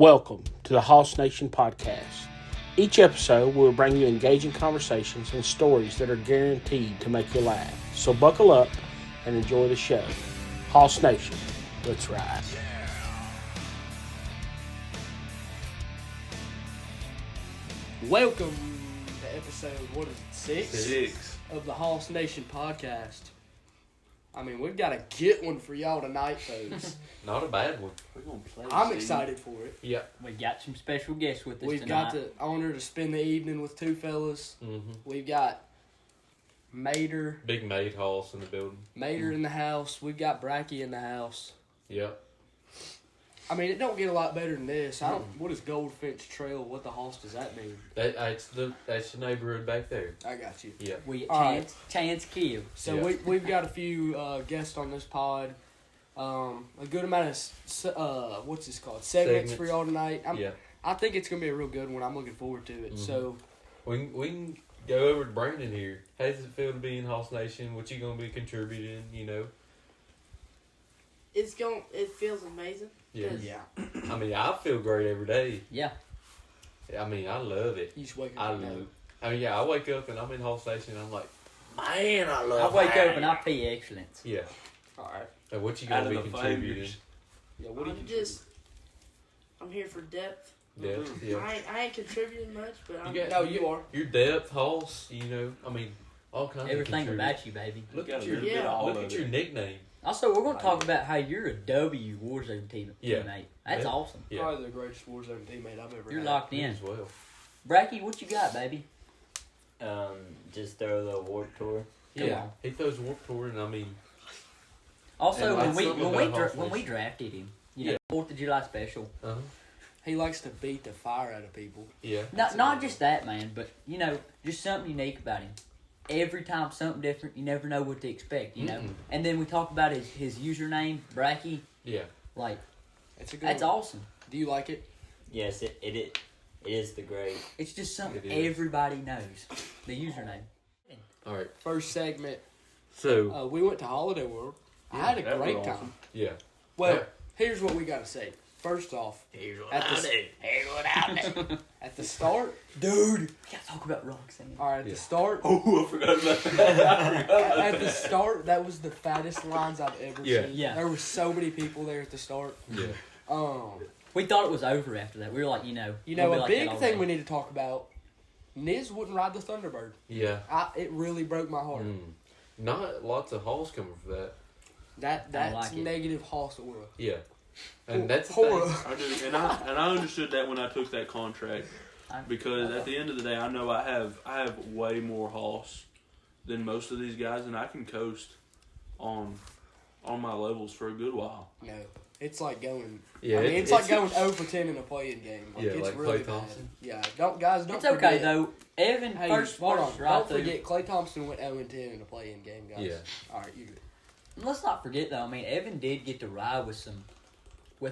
Welcome to the Hoss Nation podcast. Each episode will bring you engaging conversations and stories that are guaranteed to make you laugh. So buckle up and enjoy the show. Hoss Nation, let's ride. Welcome to episode, what is it, 6? Of the Hoss Nation podcast. I mean, we've got to get one for y'all tonight, folks. Not a bad one. We're gonna play. I'm excited for it. Yeah. We got some special guests with us We've tonight. got the honor to spend the evening with two fellas. Mm-hmm. We've got Mater Big Maid Hoss in the building. in the house. We've got Bracky in the house. Yeah. I mean, it don't get a lot better than this. I don't. What is Goldfinch Trail? What the hoss does that mean? That's the neighborhood back there. I got you. Yeah. We All Chance Kill. So Yeah. we've got a few guests on this pod. A good amount of what's this called? Segments for y'all tonight. Yeah. I think it's gonna be a real good one. I'm looking forward to it. Mhm. So We can go over to Brandon here. How does it feel to be in Hoss Nation? What you gonna be contributing? You know. It feels amazing. Yeah. yeah, I mean, I feel great every day. Yeah. I mean, I love it. you just wake up. I and know. love. I mean, yeah. I wake up and I'm in Hoss Nation. And I'm like, man, I I love. wake up and I pee excellence. Yeah. All right. And what you Out gonna of be the contributing? flavors. Yeah. What do you I'm here for depth. Yeah. Yeah. I ain't contributing much, but I'm. You got- No, you are. Your depth, Hoss. You know. I mean, all kinds. Everything of about you, baby. Look Got at a your little bit of all look of at it. your nickname. Also, we're going to talk about how you're a W Warzone teammate. Yeah. That's Yeah. awesome. Yeah. Probably the greatest Warzone teammate I've ever You're had. locked Me in. as well. Bracky, what you got, baby? Just throw the warp tour. Come Yeah, on. he throws warp tour, and I mean, Also, And when that's we something when we about Hoss when we Nation. drafted him, you know, 4th of July special. He likes to beat the fire out of people. yeah, Not just that, man, but you know, just something unique about him. Every time something different, you never know what to expect, you know. Mm-mm. And then we talk about his username, Bracky. yeah. Like, It's a good. that's one. awesome. Do you like it? Yes, it is the great. It's just something It is. everybody knows. The username. All right, First segment. so We went to Holiday World. I had a that was great awesome. time. yeah, Well, Yeah. here's what we got to say. First off, Here's what At I the- do. Here's what I do. at the start, Dude, we gotta talk about Roxanne. all right, at Yeah. the start, Oh, I forgot about that. at the start, that was the fattest lines I've ever Yeah. seen. Yeah. There were so many people there at the start. yeah. We thought it was over after that. We were like, you know, You know, we'll be a like big that all thing day. we need to talk about. Niz wouldn't ride the Thunderbird. Yeah. It really broke my heart. Not lots of halls coming for that. That's like it. negative Hoss aura. Yeah, and that's the Horror. thing. I do, and I understood that when I took that contract, because at the end of the day, I know I have way more Hoss than most of these guys, and I can coast on my levels for a good while. No, it's like going. Yeah, I mean, it's like going 0 for 10 in a playing game. Like, Yeah, it's like really Klay Thompson. bad. Yeah, don't It's okay forget. though. Evan Hey, first hold on. right Don't through. forget, Klay Thompson went 0 and 10 in a play-in game, guys. Yeah. All right, you good. Let's not forget though. I mean, Evan did get to ride with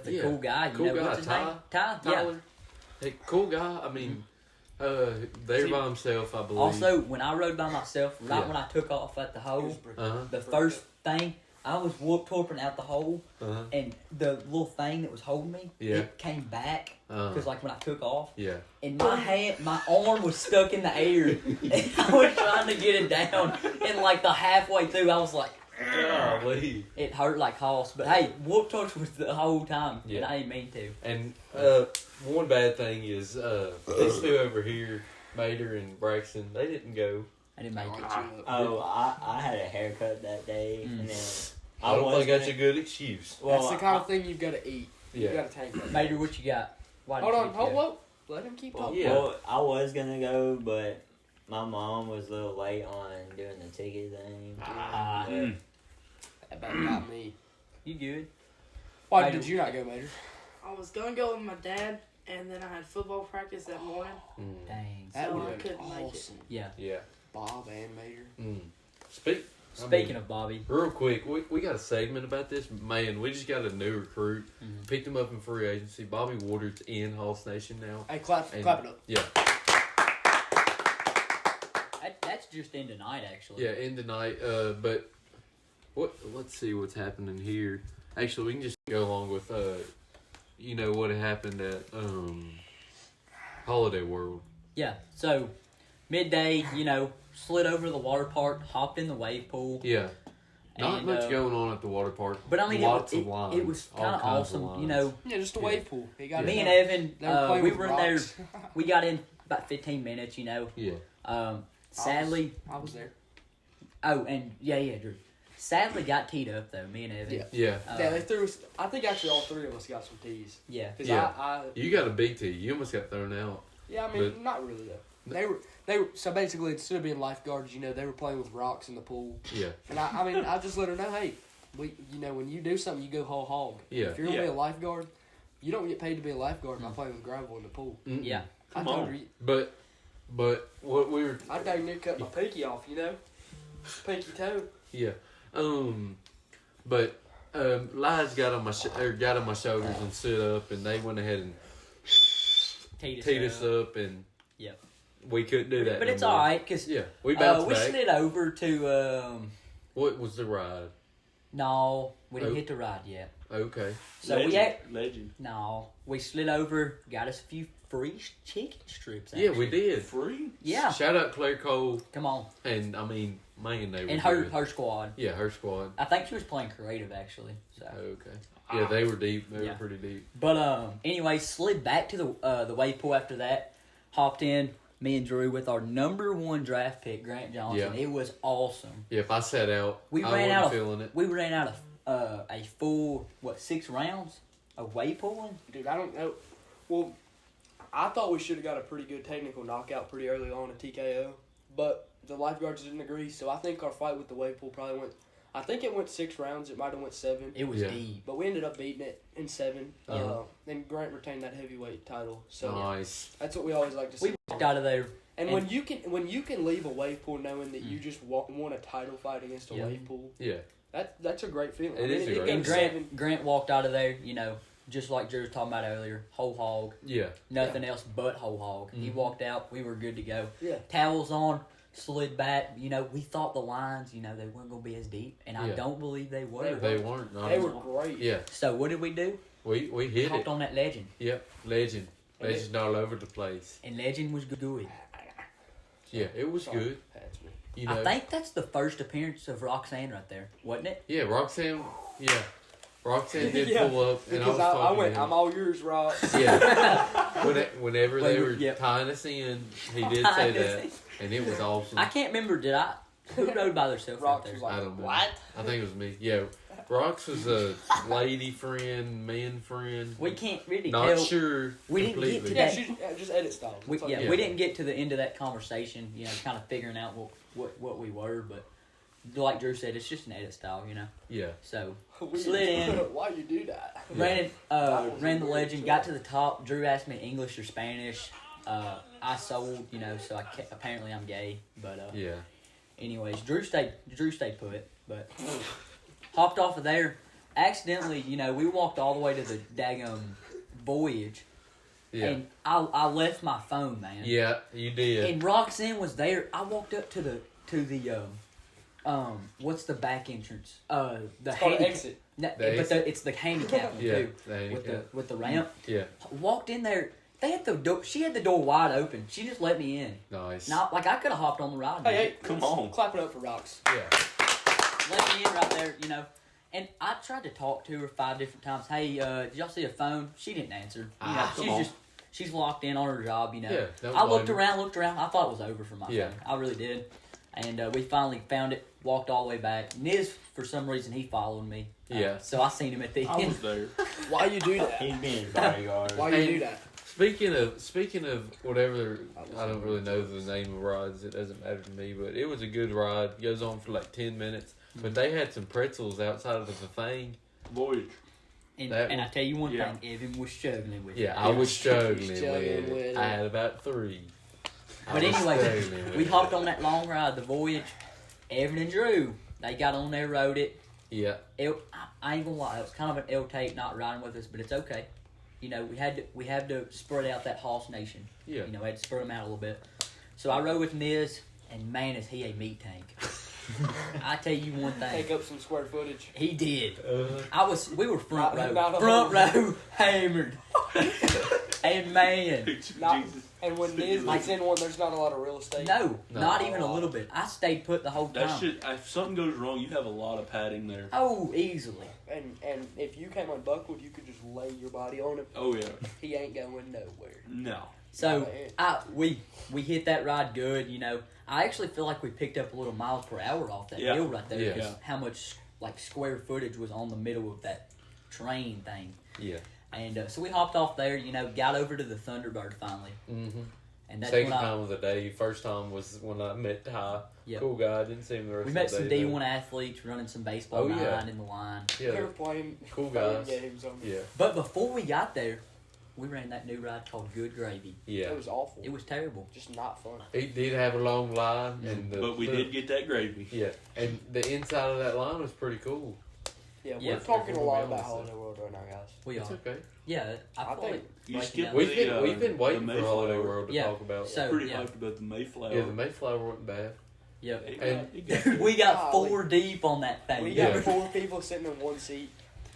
a Yeah. cool guy. You Cool know guy, what's his name? Ty. Tyler. Hey, cool guy. I mean, there by himself, I believe. Also, when I rode by myself, right Yeah. when I took off at the hole, Uh-huh. the first thing I was warp torping out the hole, Uh-huh. and the little thing that was holding me, Yeah. it came back because like when I took off, Yeah. and my arm was stuck in the air, and I was trying to get it down, and like the halfway through, I was like, Golly. it hurt like hoss. But hey, warp torch was the whole time, and Yeah. I didn't mean to. And one bad thing is these two over here, Mater and Braxton, they didn't go. I didn't make it. Oh, I had a haircut that day, and then I don't was think that's a gonna- good excuse. Well, That's the kind of thing you've got to eat. Yeah. You got to tank that. Mater, what you got? Why Hold didn't on, you hold go? up. Let him keep talking. Yeah. Well, I was gonna go, but my mom was a little late on doing the ticket thing. Ah. But That about got me. You good? Why Mater. did you not go, Mater? I was gonna go with my dad, and then I had football practice that morning. Dang. That So would I have been couldn't make it. awesome. Yeah. Yeah. Bob and Mater. Speaking of Bobby, Real quick, we got a segment about this. Man, we just got a new recruit. Picked him up in free agency. Bobby Waters in Hoss Nation now. Hey, clap And- it up. Yeah. that's just in tonight actually. Yeah, in tonight. But let's see what's happening here. Actually, we can just go along with you know what happened at Holiday World. Yeah. So midday, slid over to the water park, hopped in the wave pool. Yeah. Not And, much going on at the water park. But I mean, lots it of lines. it was all kind of kinds of awesome. lines. Yeah, just a wave pool. He got Me it and done. Evan, They were playing we with were in there. rocks. We got in about 15 minutes. Yeah. Sadly, I was there. oh, and yeah, Drew. Sadly, got teed up though. Me and Evan. Yeah. Yeah. Yeah, they threw us. I think actually all three of us got some tees. Yeah. Cause Yeah. I You got a big tee. You almost got thrown out. yeah, I mean, But- not really though. They were so basically instead of being lifeguards, they were playing with rocks in the pool, Yeah. and I mean, I just let her know, hey, when you do something, you go whole hog. Yeah. If you're gonna be a lifeguard, you don't get paid to be a lifeguard by playing with gravel in the pool. Mm-mm. Yeah. Come I told on. her, But what we were I dang near cut my pinky off, pinky toe. yeah. But Liz got on my got on my shoulders and stood up, and they went ahead and teed us up, and Yep. we couldn't do that. But no it's more. all right because Yeah, we bounced we back. slid over to. What was the ride? No, we didn't Oh. hit the ride yet. Okay. So Legend. we slid over, got us a few free chicken strips. Yeah, we actually. did. Free? Yeah, Shout out Claire Cole, come on, and I mean, man, they were and good. her squad. Yeah, her squad. I think she was playing creative actually. So, Okay. Yeah, they were deep. They Yeah. were pretty deep. but anyway, slid back to the wave pool after that. Hopped in, me and Drew with our #1 draft pick, Grant Johnson. Yeah. It was awesome. Yeah, if I sat out, We I ran wasn't out of feeling it. We ran out of a full 6 rounds of wave pooling. Dude, I don't know. Well, I thought we should have got a pretty good technical knockout pretty early on at TKO, but the lifeguards didn't agree. So I think our fight with the wave pool probably went. I think it went 6 rounds. It might have went 7. It was Yeah. deep. But we ended up beating it in 7. Yeah. And Grant retained that heavyweight title. So Nice. that's what we always like to see. We walked out of there. And when you can leave a wave pool knowing that you just won a title fight against a Yeah. wave pool, Yeah. that's a great feeling. It is a great And goes feeling. Grant walked out of there, just like Drew was talking about earlier, whole hog, Yeah. nothing else but whole hog. He Mhm. walked out, we were good to go. Yeah. Towels on, slid back. We thought the lines, they weren't going to be as deep, and I Yeah. don't believe they were. They weren't. No. They were great. Yeah. So what did we do? We hit Hopped it. on that Legend, Yep. Legend. And Legend all over the place. and Legend was good. Yeah, it was Sorry, good. that's me. You know. I think that's the first appearance of Roxanne right there, wasn't it? Yeah, Roxanne. Yeah, Roxanne did Yeah, pull up, and Because I was I talking went, to him. I'm all yours, Rob. Yeah. Whenever they were Yep. tying us in, he did say that, and it was awesome. I can't remember. Who rode by themselves right Rox there? was like, I don't know. what? I think it was me. Yeah, Rox was a lady friend, man friend. We can't really Not tell. sure We didn't get completely. to Yeah, that. just edit style. We, That's all yeah, you we do. didn't get to the end of that conversation, kind of figuring out what we were, but like Drew said, it's just an edit style, Yeah. So We- slid in. Why you do that? Yeah. ran the Legend, got to the top. Drew asked me English or Spanish. I sold, so apparently I'm gay, but Yeah. anyways, Drew stayed put, but hopped off of there. Accidentally, we walked all the way to the daggum voyage, Yeah. and I left my phone, man. Yeah, you did. And Roxanne was there. I walked up to the what's the back entrance? The It's called an handicap. exit. No, The but exit? it's the handicap one, Yeah. too. the handicap. With the ramp. Yeah. Walked in there. They had the door. She had the door wide open. She just let me in. Nice. Not like I could have hopped on the ride. Hey, hey, Come on. Clap it up for Rox. Yeah. Let me in right there. And I tried to talk to her 5 different times. Hey, did y'all see a phone? She didn't answer. come on. She's locked in on her job. Yeah. don't I blame looked her. around. I thought it was over for my Yeah. phone. I really did. And we finally found it, walked all the way back. Niz, for some reason, he followed me. Yeah. So I seen him at the I end. was there. Why you do that? He's being bodyguard. Why you Hey. do that? Speaking of whatever, I don't really know the name of rides. It doesn't matter to me, but it was a good ride. Goes on for like 10 minutes. But they had some pretzels outside of the thing. Voyage. And, That and I tell you one yeah. thing, Evan was struggling with it. Yeah, I was struggling Struggling with with it. it. I had about 3. But I was anyway, struggling with we it. hopped on that long ride, the voyage. Evan and Drew, they got on there, rode it. Yeah. I ain't gonna lie, it was kind of an ill take not riding with us, but it's okay. We had to spread out that Hoss Nation. Yeah. We had to spread them out a little bit. So I rode with Niz, and man, is he a meat tank. I tell you one thing. Take up some square footage. He did. Uh-huh. We were front row. Not a Front whole- row hammered. And man, Not, Jesus. and when Niz gets in one, there's not a lot of real estate. no, No. not even a little bit. I stayed put the whole That time. shit. If something goes wrong, you have a lot of padding there. Oh, easily. And if you came unbuckled, you could just lay your body on him. Oh yeah. He ain't going nowhere. No. So we hit that ride good. You know, I actually feel like we picked up a little miles per hour off that Yeah. hill right there. Yeah. Because how much like square footage was on the middle of that train thing. Yeah. And so we hopped off there. You know, got over to the Thunderbird finally. Mm-hmm. And that's Second when time of the day. First time was when I met Ty. Yep. Cool guy. I didn't see him the rest we of met the some day. D1 athletes running some baseball Oh, yeah. 9 in the line. Yeah. They were playing Cool playing guys. games on Yeah. But before we got there, we ran that new ride called Good Gravy. Yeah. It was awful. It was terrible. Just not fun. He did have a long line, and But we did get that gravy. Yeah, and the inside of that line was pretty cool. Yeah, Yeah. we're talking a lot Everyone about else. Holiday World right now, guys. We It's are. okay. Yeah, I I feel think like You breaking skipped down- We've been waiting the for Mayflower. Holiday World to Yeah. talk about. So- Pretty yeah. hyped about the Mayflower. Yeah, the Mayflower wasn't bad. Yep. It And- got- it got- We got Golly. 4 deep on that thing. We Yeah. got 4 people sitting in one seat.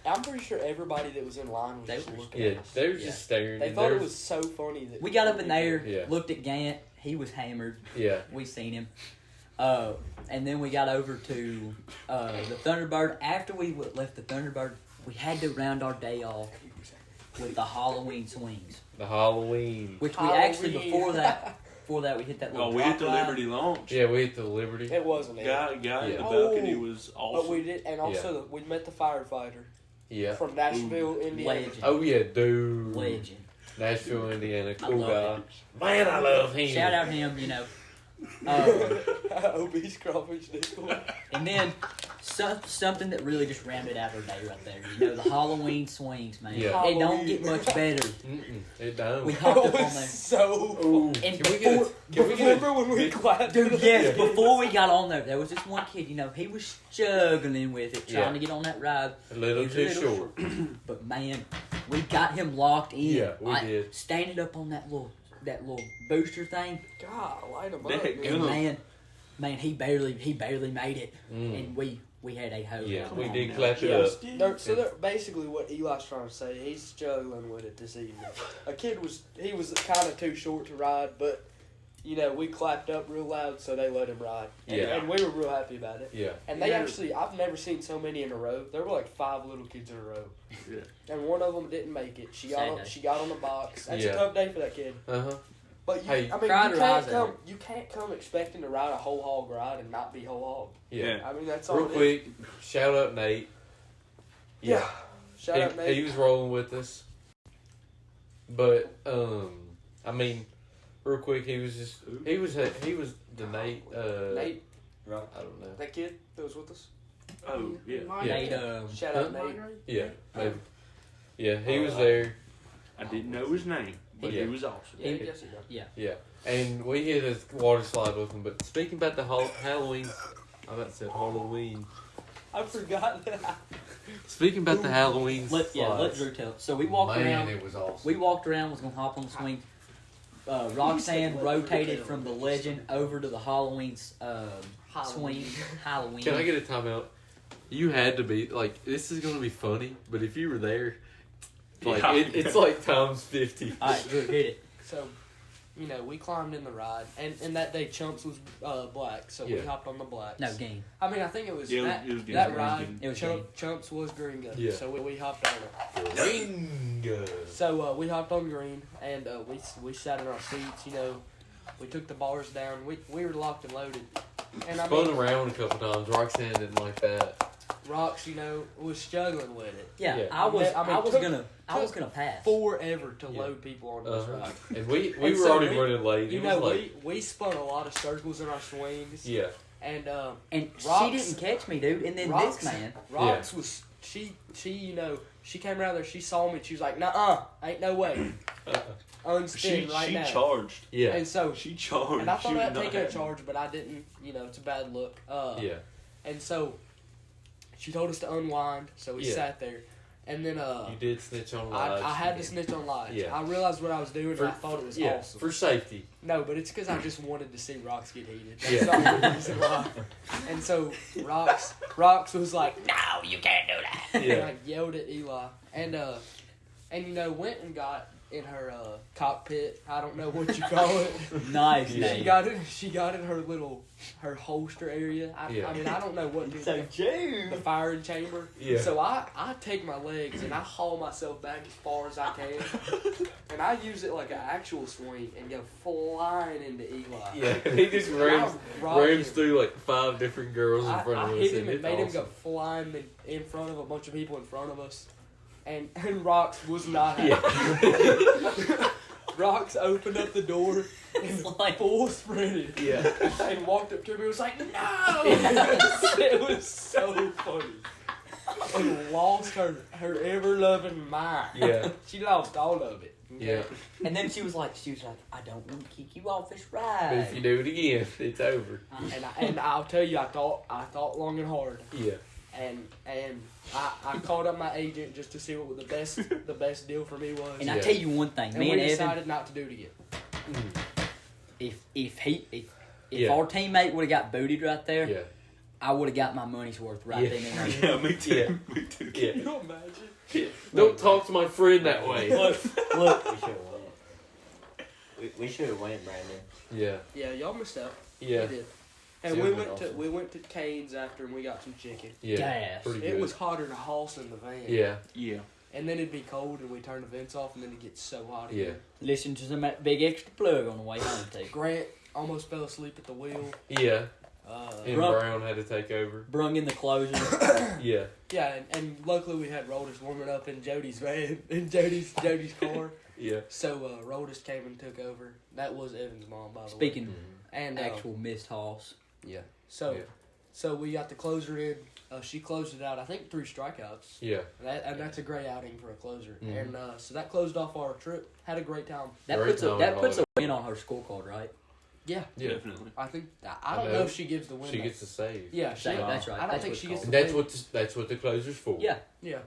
I'm pretty sure everybody that was in line was They just were looking Yeah, at us. they were Yeah. just staring. They and thought there it was- was so funny that We got up in there, Yeah. looked at Gant. He was hammered. Yeah, We seen him. And then we got over to the Thunderbird. After we left the Thunderbird, we had to round our day off with the Halloween swings, the Halloween. which we actually Halloween. before that we hit that little Oh, we hit drop the ride. Liberty launch. Yeah, we hit the Liberty. It wasn't it. Guy in the Yeah. balcony Oh. was But awesome. we did, and also we met the firefighter Yeah. from Nashville, Indiana. Legend. Oh yeah, dude. Legend. Nashville, Indiana. I Cool guy. love Man, I love him. Shout out him, you know. Obese crawfish nickel. And then something that really just rounded out our day right there. You know, the Halloween swings, man. Yeah. It don't get much better. It don't. We It hopped up on was there. so. Ooh, And can we before, get a, can we get Remember when we clapped? dude, yes, before we got on there was this one kid, you know, he was struggling with it, trying Yeah. to get on that ride. a little He was too a little short? But man, we got him locked in. Yeah, we like, did. Standing up on that little booster thing. God, light them up. That man. And good. man, he barely made it. Mm. And we had a hoe. Yeah, Come we on did now. clap it Yeah. up. They're basically what Eli's trying to say. He's struggling with it this evening. A kid was kind of too short to ride, but you know we clapped up real loud, so they let him ride. And, Yeah. and we were real happy about it. Yeah. And they Yeah. actually, I've never seen so many in a row. There were like 5 little kids in a row, Yeah. and one of them didn't make it. She Sad day. she got on the box. That's Yeah. a tough day for that kid. Uh-huh. But you, Hey, I mean, cried her eyes out. you can't come expecting to ride a whole hog ride and not be whole hog. Yeah. I mean, that's all. Real it is. quick, shout out Nate. Yeah. Shout out he, Nate. he was rolling with us. But I mean, real quick, he was the Nate. Nate, I don't know. that kid that was with us. Oh, yeah. Yeah. Nate, Shout Huh? out Nate. Yeah, maybe. Yeah, he was there. I didn't know his name, but Yeah. he was awesome. Yeah, He- yes, he does. Yeah, and we hit a water slide with him. But speaking about the Halloween, I about to say Halloween. I forgot that. Speaking about the Halloween let slides, Drew tell. So we walked around. it was awesome. We walked around. Was gonna hop on the swing. Roxanne rotated from the Legend over to the Halloween swing. Halloween. Can I get a timeout? You had to be like, this is gonna be funny, but if you were there, like Yeah. it's like times 50. All right, Drew, hit it. So, you know, we climbed in the ride, and that day Chumps was black, so we Yeah. hopped on the blacks. No game. I mean, I think it was Yeah, that, it was that green. ride. It was Chumps was green gun, Yeah. so we hopped on it. Ring. So we hopped on green, and we sat in our seats. You know, we took the bars down. We were locked and loaded, and I Spun mean, around a couple times. Roxanne didn't like that. Rocks, you know, was struggling with it. Yeah, Yeah. I was took gonna pass. Forever to Yeah. load people on this Uh-huh. ride. And we And were so already we- running late. You It know, was like, we spun a lot of circles in our swings, yeah, and And Rocks- she didn't catch me, dude. And then Rocks- this man. Rocks was she you know she came around there. She saw me. and She was like, "Nuh-uh, ain't no way, unspin right she now." charged. yeah, And so, She charged. and I She thought was I'd not take a happy. charge, but I didn't. You know, it's a bad look. yeah. And so, she told us to unwind. So we Yeah. sat there, And then You did snitch on lives. I had to snitch on lives. Yeah. I realized what I was doing, and I thought it was awesome. for safety. No, but it's because I just wanted to see Rocks get heated. Yeah. That's the reason why. And so Rocks was like, "No, you can't do that." Yeah. And I yelled at Eli, and went and got in her cockpit. I don't know what you call it. Nice Yeah. name. She got in her holster area. I mean, I don't know what to So true. the firing chamber. Yeah. So I take my legs and I haul myself back as far as I can, and I use it like an actual swing and go flying into Eli. Yeah, he just And rams I rocked him. through like 5 different girls in front of I us. hit him and and it's made him awesome. go flying in front of a bunch of people in front of us. And Rocks was not happy. Rocks opened up the door and full sprinted. Yeah. And walked up to me and was like, "No!" It was so funny. And lost her ever-loving mind. Yeah. She lost all of it. Yeah. And then she was like, I don't want to kick you off this But ride. if you do it again, it's over. And I'll tell you, I thought long and hard. Yeah. And I called up my agent just to see what the best deal for me was. And I Yeah. tell you one thing, And me we and Evan, decided not to do it again. if Yeah. our teammate would have got booted right there, Yeah. I would have got my money's worth right Yeah. then and there. Yeah, me too. Yeah. Me too. Yeah. Can you imagine? Don't talk to my friend that way. Look, We should have went. We should have went, Brandon. Yeah. Yeah, y'all missed out. Yeah. We did. And Yeah, we it was went to awesome. we went to Cane's after and we got some chicken. Yeah. Gas. Pretty It good. was hotter than a house in the van. Yeah. Yeah. And then it'd be cold and we turn the vents off and then it gets so hot Yeah. again. listen to some big extra plug on the way home too. Grant almost fell asleep at the wheel. Yeah. And Bro- Brown had to take over. Brung in the closing. Yeah. Yeah, and luckily we had Rolders warming up in Jody's van, in Jody's car. Yeah. So Rolders came and took over. That was Evan's mom, by the way. Speaking And actual missed hoss. yeah. So Yeah. so we got the closer in. She closed it out, I think 3 strikeouts. Yeah. And that's a great outing for a closer. Mhm. And so that closed off our trip. Had a great time. That Great puts a time that at puts all. a win on her scorecard, right? Yeah, Yeah. Definitely. I think I I don't know. know if she gives the win. She though. gets to save. Yeah, she, Save, that's right. I don't That's think what she it's gets the And win. that's what the closer's for. Yeah. Yeah.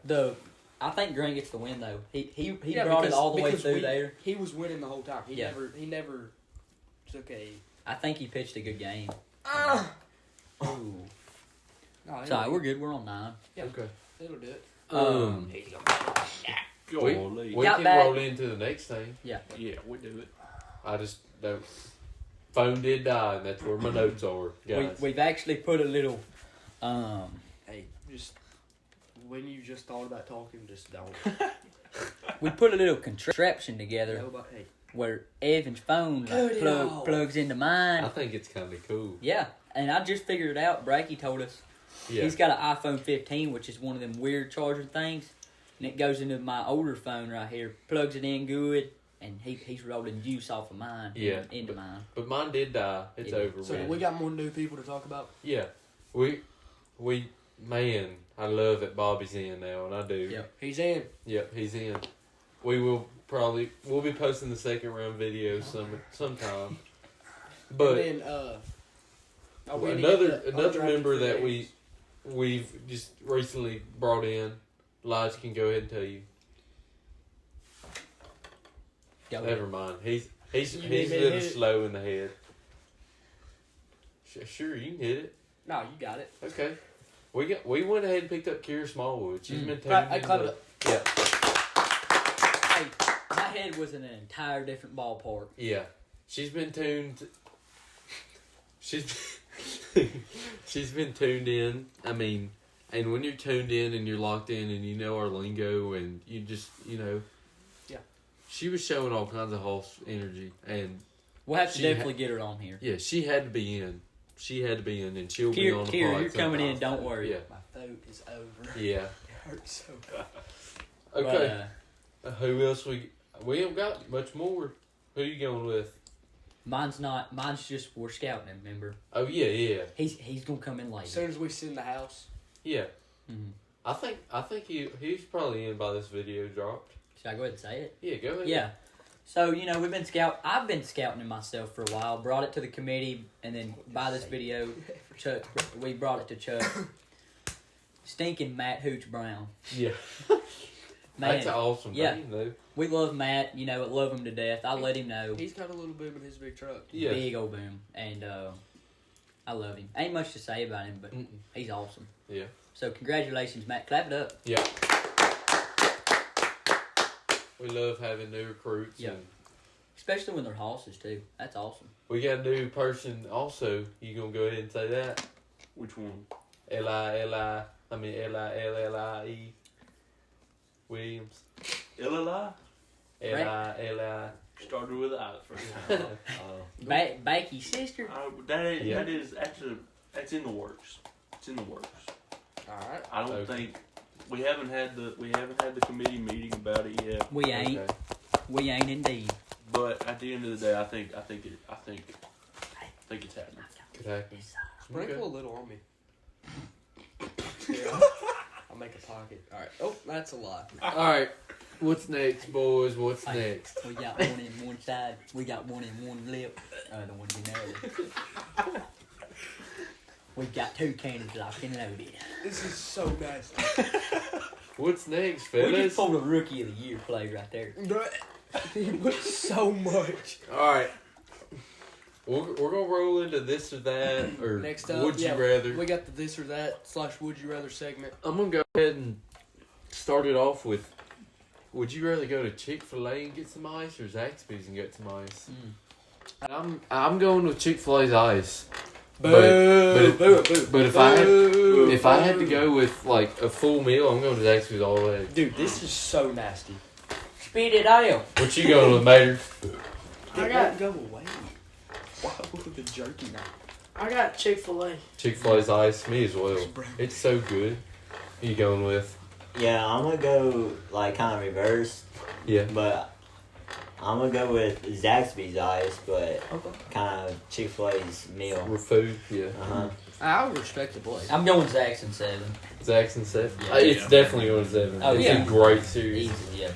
I think Grant gets the win though. He Yeah, brought it because- all the way because through we- there. He was winning the whole time. He Yeah. never took a. I think he pitched a good game. Ooh. No, Sorry, we're good. We're on 9. Yeah. Okay. It'll do it. Golly. We Got can back. roll into the next thing. Yeah, we do it. I just don't. Phone did die, and that's where my notes are, guys. We've actually put a little Hey, just when you just thought about talking, just don't. we put a little contraption together Hey, where Evan's phone Cut it off. plugs into I mine. think it's kind of cool. Yeah, and I just figured it out. Bracky told us Yeah. he's got an iPhone 15, which is one of them weird charger things, and it goes into my older phone right here, plugs it in good, and he's rolling juice off of mine Yeah. into mine. But mine did die. It's Yeah. over so with. we got more new people to talk about. Yeah. We, man, I love that Bobby's in now, and I do. Yep. He's in. Yep, he's in. We'll be posting the second round video sometime. But And then, are we gonna another get the another undrafted member free that agents? we've just recently brought in, Lige can go ahead and tell you. Go Never mind. He's You he's need a me to little hit it? slow in the head. Sure, you can hit it. No, you got it. Okay. We went ahead and picked up Kira Smallwood. She's been Right, taking I clapped it. Yeah. Hey, my head was in an entire different ballpark. Yeah. She's been tuned. She's she's been tuned in. I mean, and when you're tuned in and you're locked in and you know our lingo and you just Yeah. She was showing all kinds of horse energy, and We'll have to She definitely get her on here. yeah, she had to be in. She had to be in, and she'll be on the Kira, pod you're coming in. sometime. Don't worry. Yeah. My throat is over. Yeah. It hurts so bad. Okay. But, Who else we haven't got much more. Who you going with? mine's just we're scouting him. Remember, Oh yeah. he's gonna come in As later. soon as we send the house. Yeah. Mhm. I think he's probably in by this video dropped. Should I go ahead and say it? Yeah, go ahead. Yeah. So, I've been scouting it myself for a while, brought it to the committee, and then by this video, we brought it to Chuck. Stinking Matt Hooch Brown. Yeah. Man, That's an awesome yeah. thing, though. we love Matt. Love him to death. I let him know. He's got a little boom in his big truck. Yeah. Big old boom. And I love him. Ain't much to say about him, but he's awesome. Yeah. So congratulations, Matt. Clap it up. Yeah. We love having new recruits. Yeah. And Especially when they're horses, too. That's awesome. we got a new person also. You going to go ahead and say that? Which one? L-I-L-L-I-E. Williams. LLI? L-I-L-I. Started with I the first time. Backy's sister. That is actually, that's in the works. It's in the works. Alright. I don't Okay. think we haven't had the committee meeting about it yet. We ain't. Okay. We ain't indeed. But at the end of the day, I think it's happening. Could happen. Sprinkle a little on me. I'll make a pocket. Alright. Oh, that's a lie. Alright. What's next, boys? What's next? We got one in one side. We got one in one lip. The one in there. We got two cannons locked and loaded. This is so nasty. What's next, We just fellas? pulled a Rookie of the Year play right there. He put so much. Alright. We're going to roll into this or that, or Next up, would you yeah, rather. We got the this or that / would you rather segment. I'm going to go ahead and start it off with, would you rather go to Chick-fil-A and get some ice or Zaxby's and get some ice? And I'm going with Chick-fil-A's ice. But if I had to go with like a full meal, I'm going to Zaxby's all the way. Dude, this is so nasty. Spit it out. What you going with, Mater? I got go away. Wow, the jerky now. I got Chick-fil-A. Chick-fil-A's ice, me as well. It's so good. Who you going with? Yeah, I'm gonna go like kind of reverse, Yeah. but I'm gonna go with Zaxby's ice, but Okay. kind of Chick-fil-A's meal. With food, yeah. I would respect the play. I'm going Zaxxon 7. Zaxxon 7. Yeah. It's definitely going to 7. Oh, It's yeah. a great series. Easy, yeah.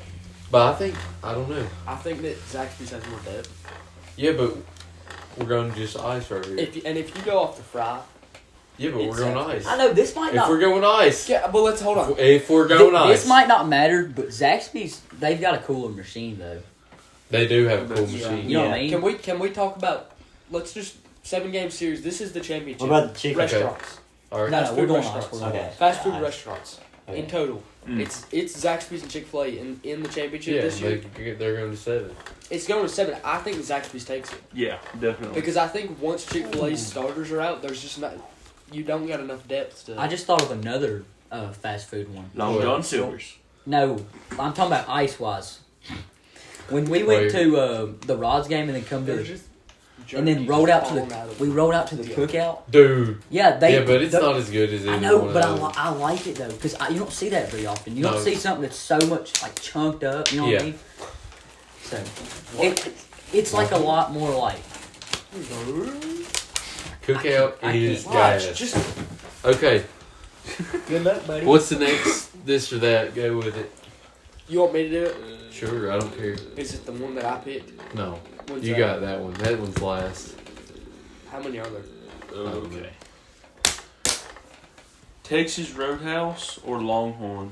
But I don't know. I think that Zaxby's has more depth. Yeah, but we're going to just ice right here. If you go off the fry, Yeah, but we're it's going Zaxby's. ice. I know this might If not. we're going ice. yeah, but let's hold on. If we're going ice. This might not matter, but Zaxby's, they've got a cooler machine though. They do have a cool Yeah. machine. You know what I Yeah. mean? Can we talk about? Let's just 7-game series. This is the championship. What about the chicken? Restaurants? All right. No, Fast we're food going restaurants. ice. We're going Okay. ice. Fast food Ice. restaurants Okay. in total. Mm. It's Zaxby's and Chick-fil-A in the championship Yeah, this year. they're going to 7. It's going to 7. I think Zaxby's takes it Yeah, definitely. because I think once Chick-fil-A's starters are out, there's just not. You don't got enough depth to. I just thought of another fast food one. Long John Silver's. No, I'm talking about ice wise. When we went to the Rods game and then come to There's the, just and then jerky rolled out to falling out of we rolled out to the cookout. Dude. Yeah, they. Yeah, but it's the- not as good as it I is know, one of but those. I like it though because you don't see that very often. You No. don't see something that's so much like chunked up. You know what Yeah. I mean? So it's like a lot more like. Cookout I is can't- gas. Just Okay, Good luck, buddy. what's the next this or that? Go with it. you want me to do it? Sure, I don't care. Is it the one that I picked? No, What's you that? got that one. That one's last. How many are there? Okay. Texas Roadhouse or Longhorn?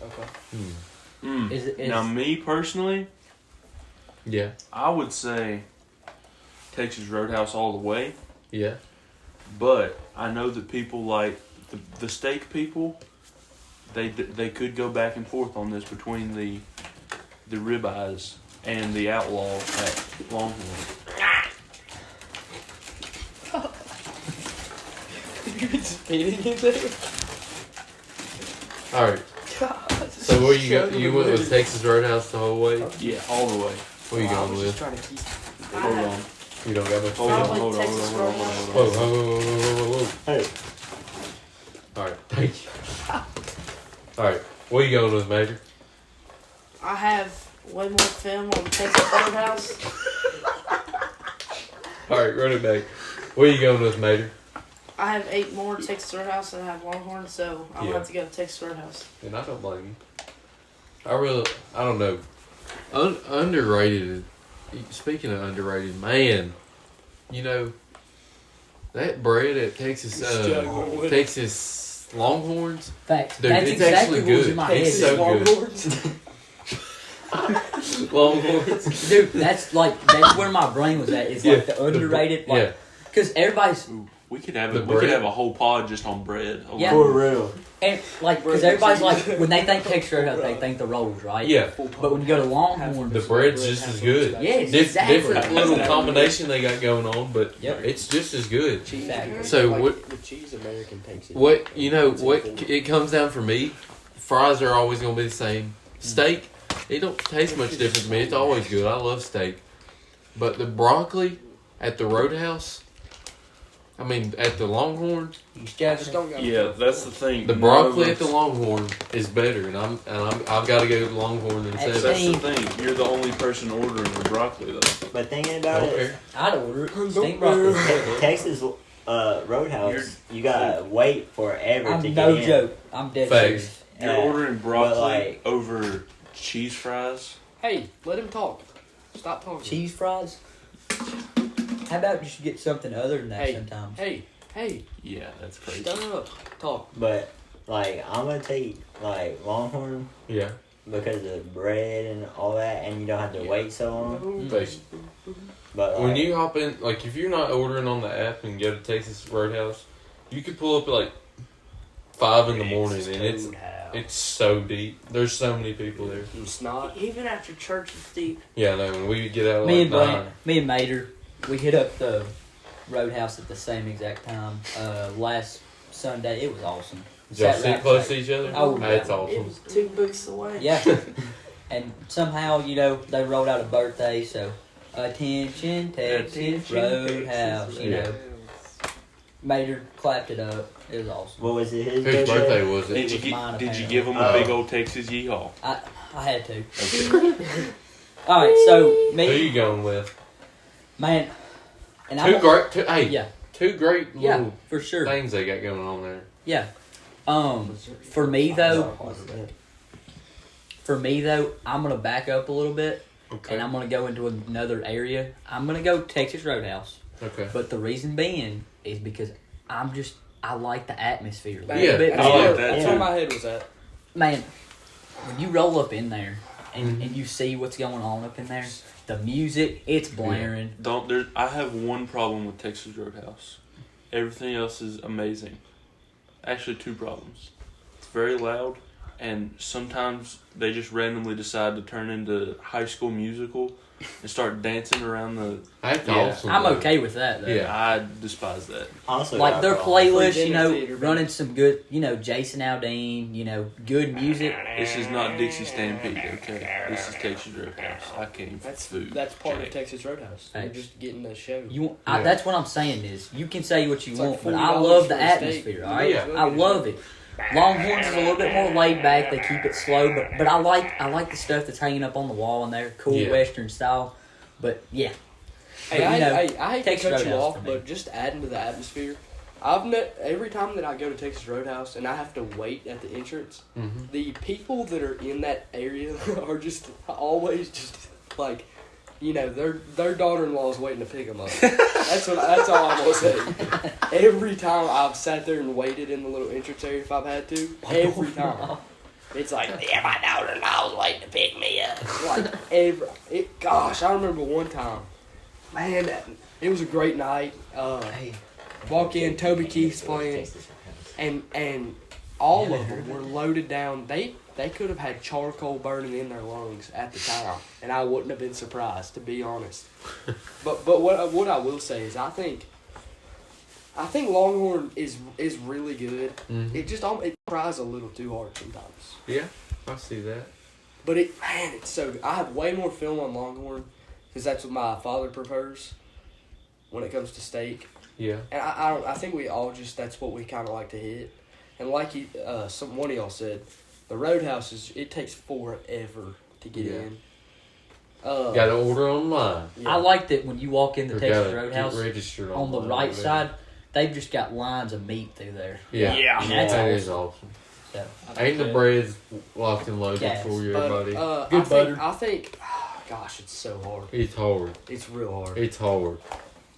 Okay. Is Now, me personally, Yeah, I would say Texas Roadhouse all the way. yeah. But I know that people like the steak people. They could go back and forth on this between the ribeyes and the outlaw at Longhorn. You're spitting in there? All right. So where you go? You went with Texas Roadhouse the whole way. Yeah, all the way. What are you I going was just with? trying to keep. Hold on. You don't got much. Hold food? on. Probably Hold on. Texas Hold on. Hold on. Whoa, Hold on. whoa, whoa, whoa, whoa, whoa. Hey, All right, thank you. All right, what are you going with, Major? I have way more film on Texas Roadhouse. All right, run it back. What are you going with, Major? I have 8 more Texas Roadhouse than I have Longhorn, so I'm Yeah. going to have to go to Texas Roadhouse. And I don't blame you. I don't know. Underrated. Speaking of underrated, man, you know, that bread at Texas, Struggling with it. Texas Longhorns. Facts. Dude, That's it's exactly actually what was good. in my It's head. so good. Longhorns. Dude, that's where my brain was at. Is like the underrated, like, because everybody's We could have The we could bread? have a whole pod just on bread. Yeah. For real. and like because everybody's like when they think Texas Roadhouse, they think the rolls, right? Yeah. But when you go to Longhorn, The bread's just as good. yes, exactly. Different little combination they got going on, but Yep. it's just as good. Cheese. Exactly. So like, what- the cheese American takes it. What it comes down for me, fries are always gonna be the same. Steak, it don't taste much different to me. It's always good. I love steak. But the broccoli at the Roadhouse, at the Longhorn, East I just Jackson. don't got Yeah, that's the thing. the broccoli at the Longhorn is better, and I've got to go to Longhorn That's instead. That's the thing. You're the only person ordering the broccoli though. But thinking about it, Okay. I'd order it. Steak broccoli. Texas Roadhouse, you gotta wait forever to I'm get no in. joke. I'm dead Facts. serious. You're Uh, ordering broccoli like- over cheese fries. Hey, let him talk. Stop talking. Cheese fries. How about just get something other than that Hey. sometimes? Hey, Yeah, that's crazy. shut up. Talk. But like I'm gonna take like Longhorn Yeah. because of bread and all that, and you don't have to wait so long. Thanks. But When like, you hop in, if you're not ordering on the app and go to Texas Roadhouse, you can pull up at 5 in the morning, and it's so deep. There's so many people there. It's not. Even after church is deep. Yeah, no. When we get out, Me and 9. me and Mater, we hit up the Roadhouse at the same exact time last Sunday. It was awesome. Did y'all Sat sit right close beside- to each other? Oh, That's yeah. It awesome. was 2 books away. Yeah. And somehow, they rolled out a birthday, so attention, Texas Roadhouse, Yeah. Mater clapped it up. It was awesome. what was it? His Whose birthday was Did it? you was mine, did you apparently. give them a big old Texas yeehaw? I had to. Okay. All right, so Who me, you going with? man, and Two great yeah, little for sure. things they got going on there. Yeah. For me though, I'm gonna back up a little bit, Okay. and I'm gonna go into another area. I'm gonna go Texas Roadhouse, Okay. but the reason being is because I like the atmosphere a Man, little bit I more. like that That's too. where my head was at. Man, when you roll up in there and, Mhm. and you see what's going on up in there, the music, it's blaring. I have one problem with Texas Roadhouse. Everything else is amazing. Actually, 2 problems. It's very loud, and sometimes they just randomly decide to turn into High School Musical and start dancing around the. That's Yeah. awesome. I'm though. okay with that though. Yeah. I despise that. Also Like got their a problem. playlist, Virginia Theater, running some good, Jason Aldean, good music. This is not Dixie Stampede, okay? This is Texas Roadhouse. I came for That's food. that's part of okay? Texas Roadhouse. You're Thanks. just getting a show. You, Yeah. that's what I'm saying is you can say what you It's like want, but I $40 love for the a steak. atmosphere. All right, Yeah. I love it. Longhorns is a little bit more laid back. They keep it slow, but I like the stuff that's hanging up on the wall in there, cool Yeah. Western style. But yeah, Hey, But, I you know, hate to Texas cut you Roadhouse off, for me. but just adding to the atmosphere, every time that I go to Texas Roadhouse and I have to wait at the entrance, Mhm. the people that are in that area are just always just like, their daughter-in-law is waiting to pick them up. That's all I'm gonna say. Every time I've sat there and waited in the little entrance area, if I've had to, every time. It's like, yeah, my daughter-in-law was waiting to pick me up. Gosh, I remember one time, man, it was a great night. Walk in, Toby Keith's playing, and all of them were loaded down. They could have had charcoal burning in their lungs at the time, and I wouldn't have been surprised, to be honest. But what I will say is I think Longhorn is really good. Mhm. It tries a little too hard sometimes. Yeah, I see that. But it's so good. I have way more film on Longhorn because that's what my father prefers when it comes to steak. Yeah. And I think we all that's what we kind of like to hit. And like one of y'all said, the Roadhouse it takes forever to get Yeah. in. Got to order online. I like that when you walk in the Or Texas gotta Roadhouse, get registered on the online, right whatever. side, they've just got lines of meat through there. Yeah. Yeah. That's That awesome. is awesome. So, Ain't the bread's locked and loaded Yes. for you, But everybody. Good butter. I think, gosh, it's so hard. It's hard. It's real hard. It's hard.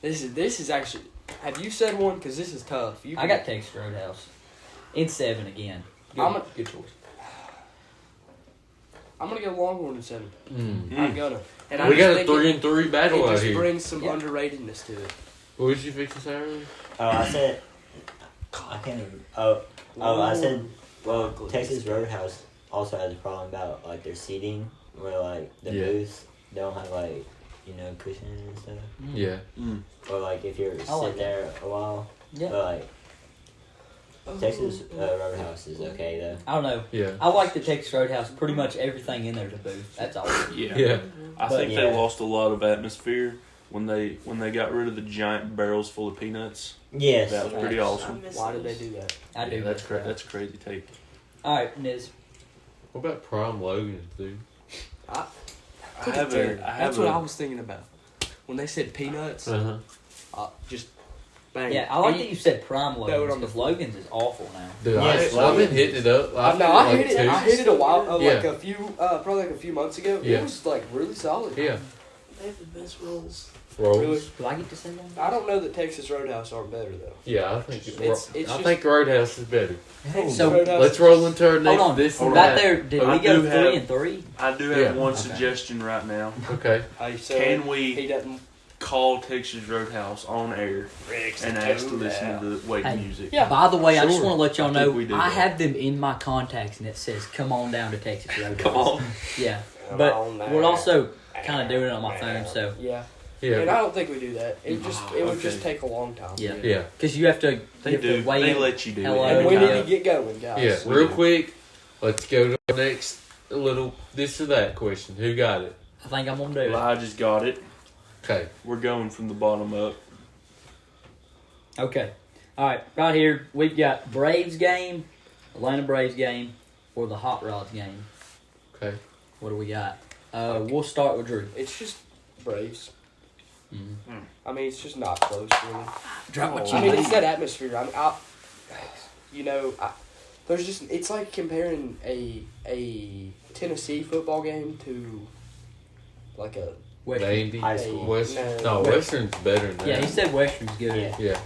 This is actually. Have you said one? Because this is tough. I got Texas Roadhouse. In 7 again. Good choice. I'm gonna go Longhorn in 7. Mm. I'm gonna. And I We just got a think 3-3 battle it out just here. brings some Yeah. underratedness to it. What did you fix to say earlier? Oh, I said. I can't even. I said. Well, Texas Roadhouse also has a problem about like their seating, where like the Yeah. booths don't have like cushions and stuff, Yeah. or like if you're I like sitting that. there a while. Yeah. But like Texas Roadhouse is okay though. I don't know. Yeah. I like the Texas Roadhouse. Pretty much everything in there's a booth. That's all. Yeah. Yeah. I But- think Yeah. they lost a lot of atmosphere when they got rid of the giant barrels full of peanuts. Yes. That was pretty I awesome. miss Why did they those. do that? I do. Yeah, that's crazy. That's a crazy take. All right, Niz. What about Prime Logan, dude? I Took a have turn. a. I have That's what I a. was thinking about. When they said peanuts, Uh-huh. just bang. Yeah, I like that you said Prime Throw it Logan's on the because Logan's is awful now. Dude, Yes, I've been Logan. hitting it up. I know. I hit it. I hit it a while, like Yeah. a few, probably like a few months ago. Yeah. It was like really solid. Yeah. They have the best rolls. Rolls. Really? Do I get to say that? I don't know that Texas Roadhouse aren't better though. Yeah, I think It's I just- think Roadhouse is better. So Roadhouse Let's is roll just- into our next. hold on. This and Hold Right that. there, did I we go do 3-3? I do have Yeah. one Okay. suggestion right now. Okay. Hey, so Can we He doesn't. call Texas Roadhouse on air and ask to listen to the wait Hey. music? Yeah. By the way, I just Sure. want to let y'all I think know we do I that. have them in my contacts, and it says "Come on down to Texas Roadhouse." Come on. Yeah, Come but on now. we're also kind of doing it on my phone, so Yeah. Yeah. And I don't think we do that. It would just Okay. take a long time. yeah, Yeah. because you have to They you have do. to weigh They in. let you do Hello. it. And we Okay. need to get going, guys. Yeah. we Real do. quick, let's go to the next little this or that question. Who got it? I think I'm gonna do it. Well, I just got it. Okay. We're going from the bottom up. Okay, all right, right here we've got Braves game, Atlanta Braves game, or the Hot Rods game. Okay. What do we got? We'll start with Drew. It's just Braves. Mhm. I mean, it's just not close, really. Drop what I you mean, need. it's that atmosphere. There's just it's like comparing a Tennessee football game to like a Western. Vandy. High school. Western. No. No, Western's better than that. Yeah, he said Western's good, Yeah. Yeah.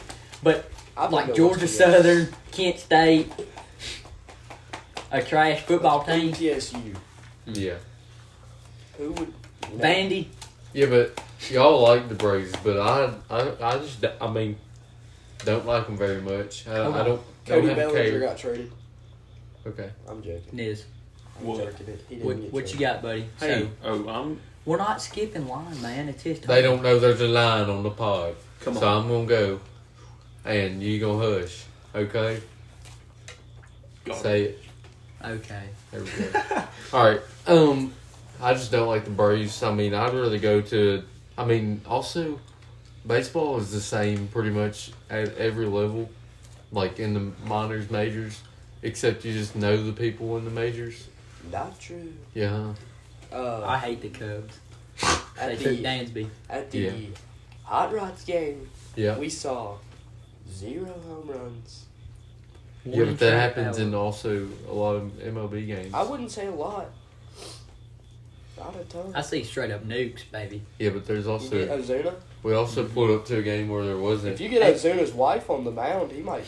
but I think like it Georgia was Southern, Kent State, a trash football team, TSU. Yeah. Who would Vandy. Yeah, but y'all like the Braves, but I just I mean don't like them very much. I don't Cody have Bellinger care. got traded. Okay. I'm joking. Niz, I'm What? joking. He didn't what, get what you traded. got, buddy? Hey, So we're not skipping line, man. It's his time. They don't know there's a line on the pod. Come So on. I'm gonna go and you gonna hush. Okay? Got Say it. Okay. There we go. Alright. I just don't like the Braves. I mean I'd rather go to also baseball is the same pretty much at every level. Like in the minors, majors. Except you just know the people in the majors. Not true. Yeah. I hate the Cubs. They At took the Dansby. Yeah. Hot Rods game, Yeah. we saw 0 home runs. Yeah, but that happens in also a lot of MLB games. I wouldn't say a lot. Not a ton. I see straight up nukes, baby. Yeah, but there's You get also Ozuna. we also pulled up to a game where there wasn't. If you get Ozuna's wife on the mound, he might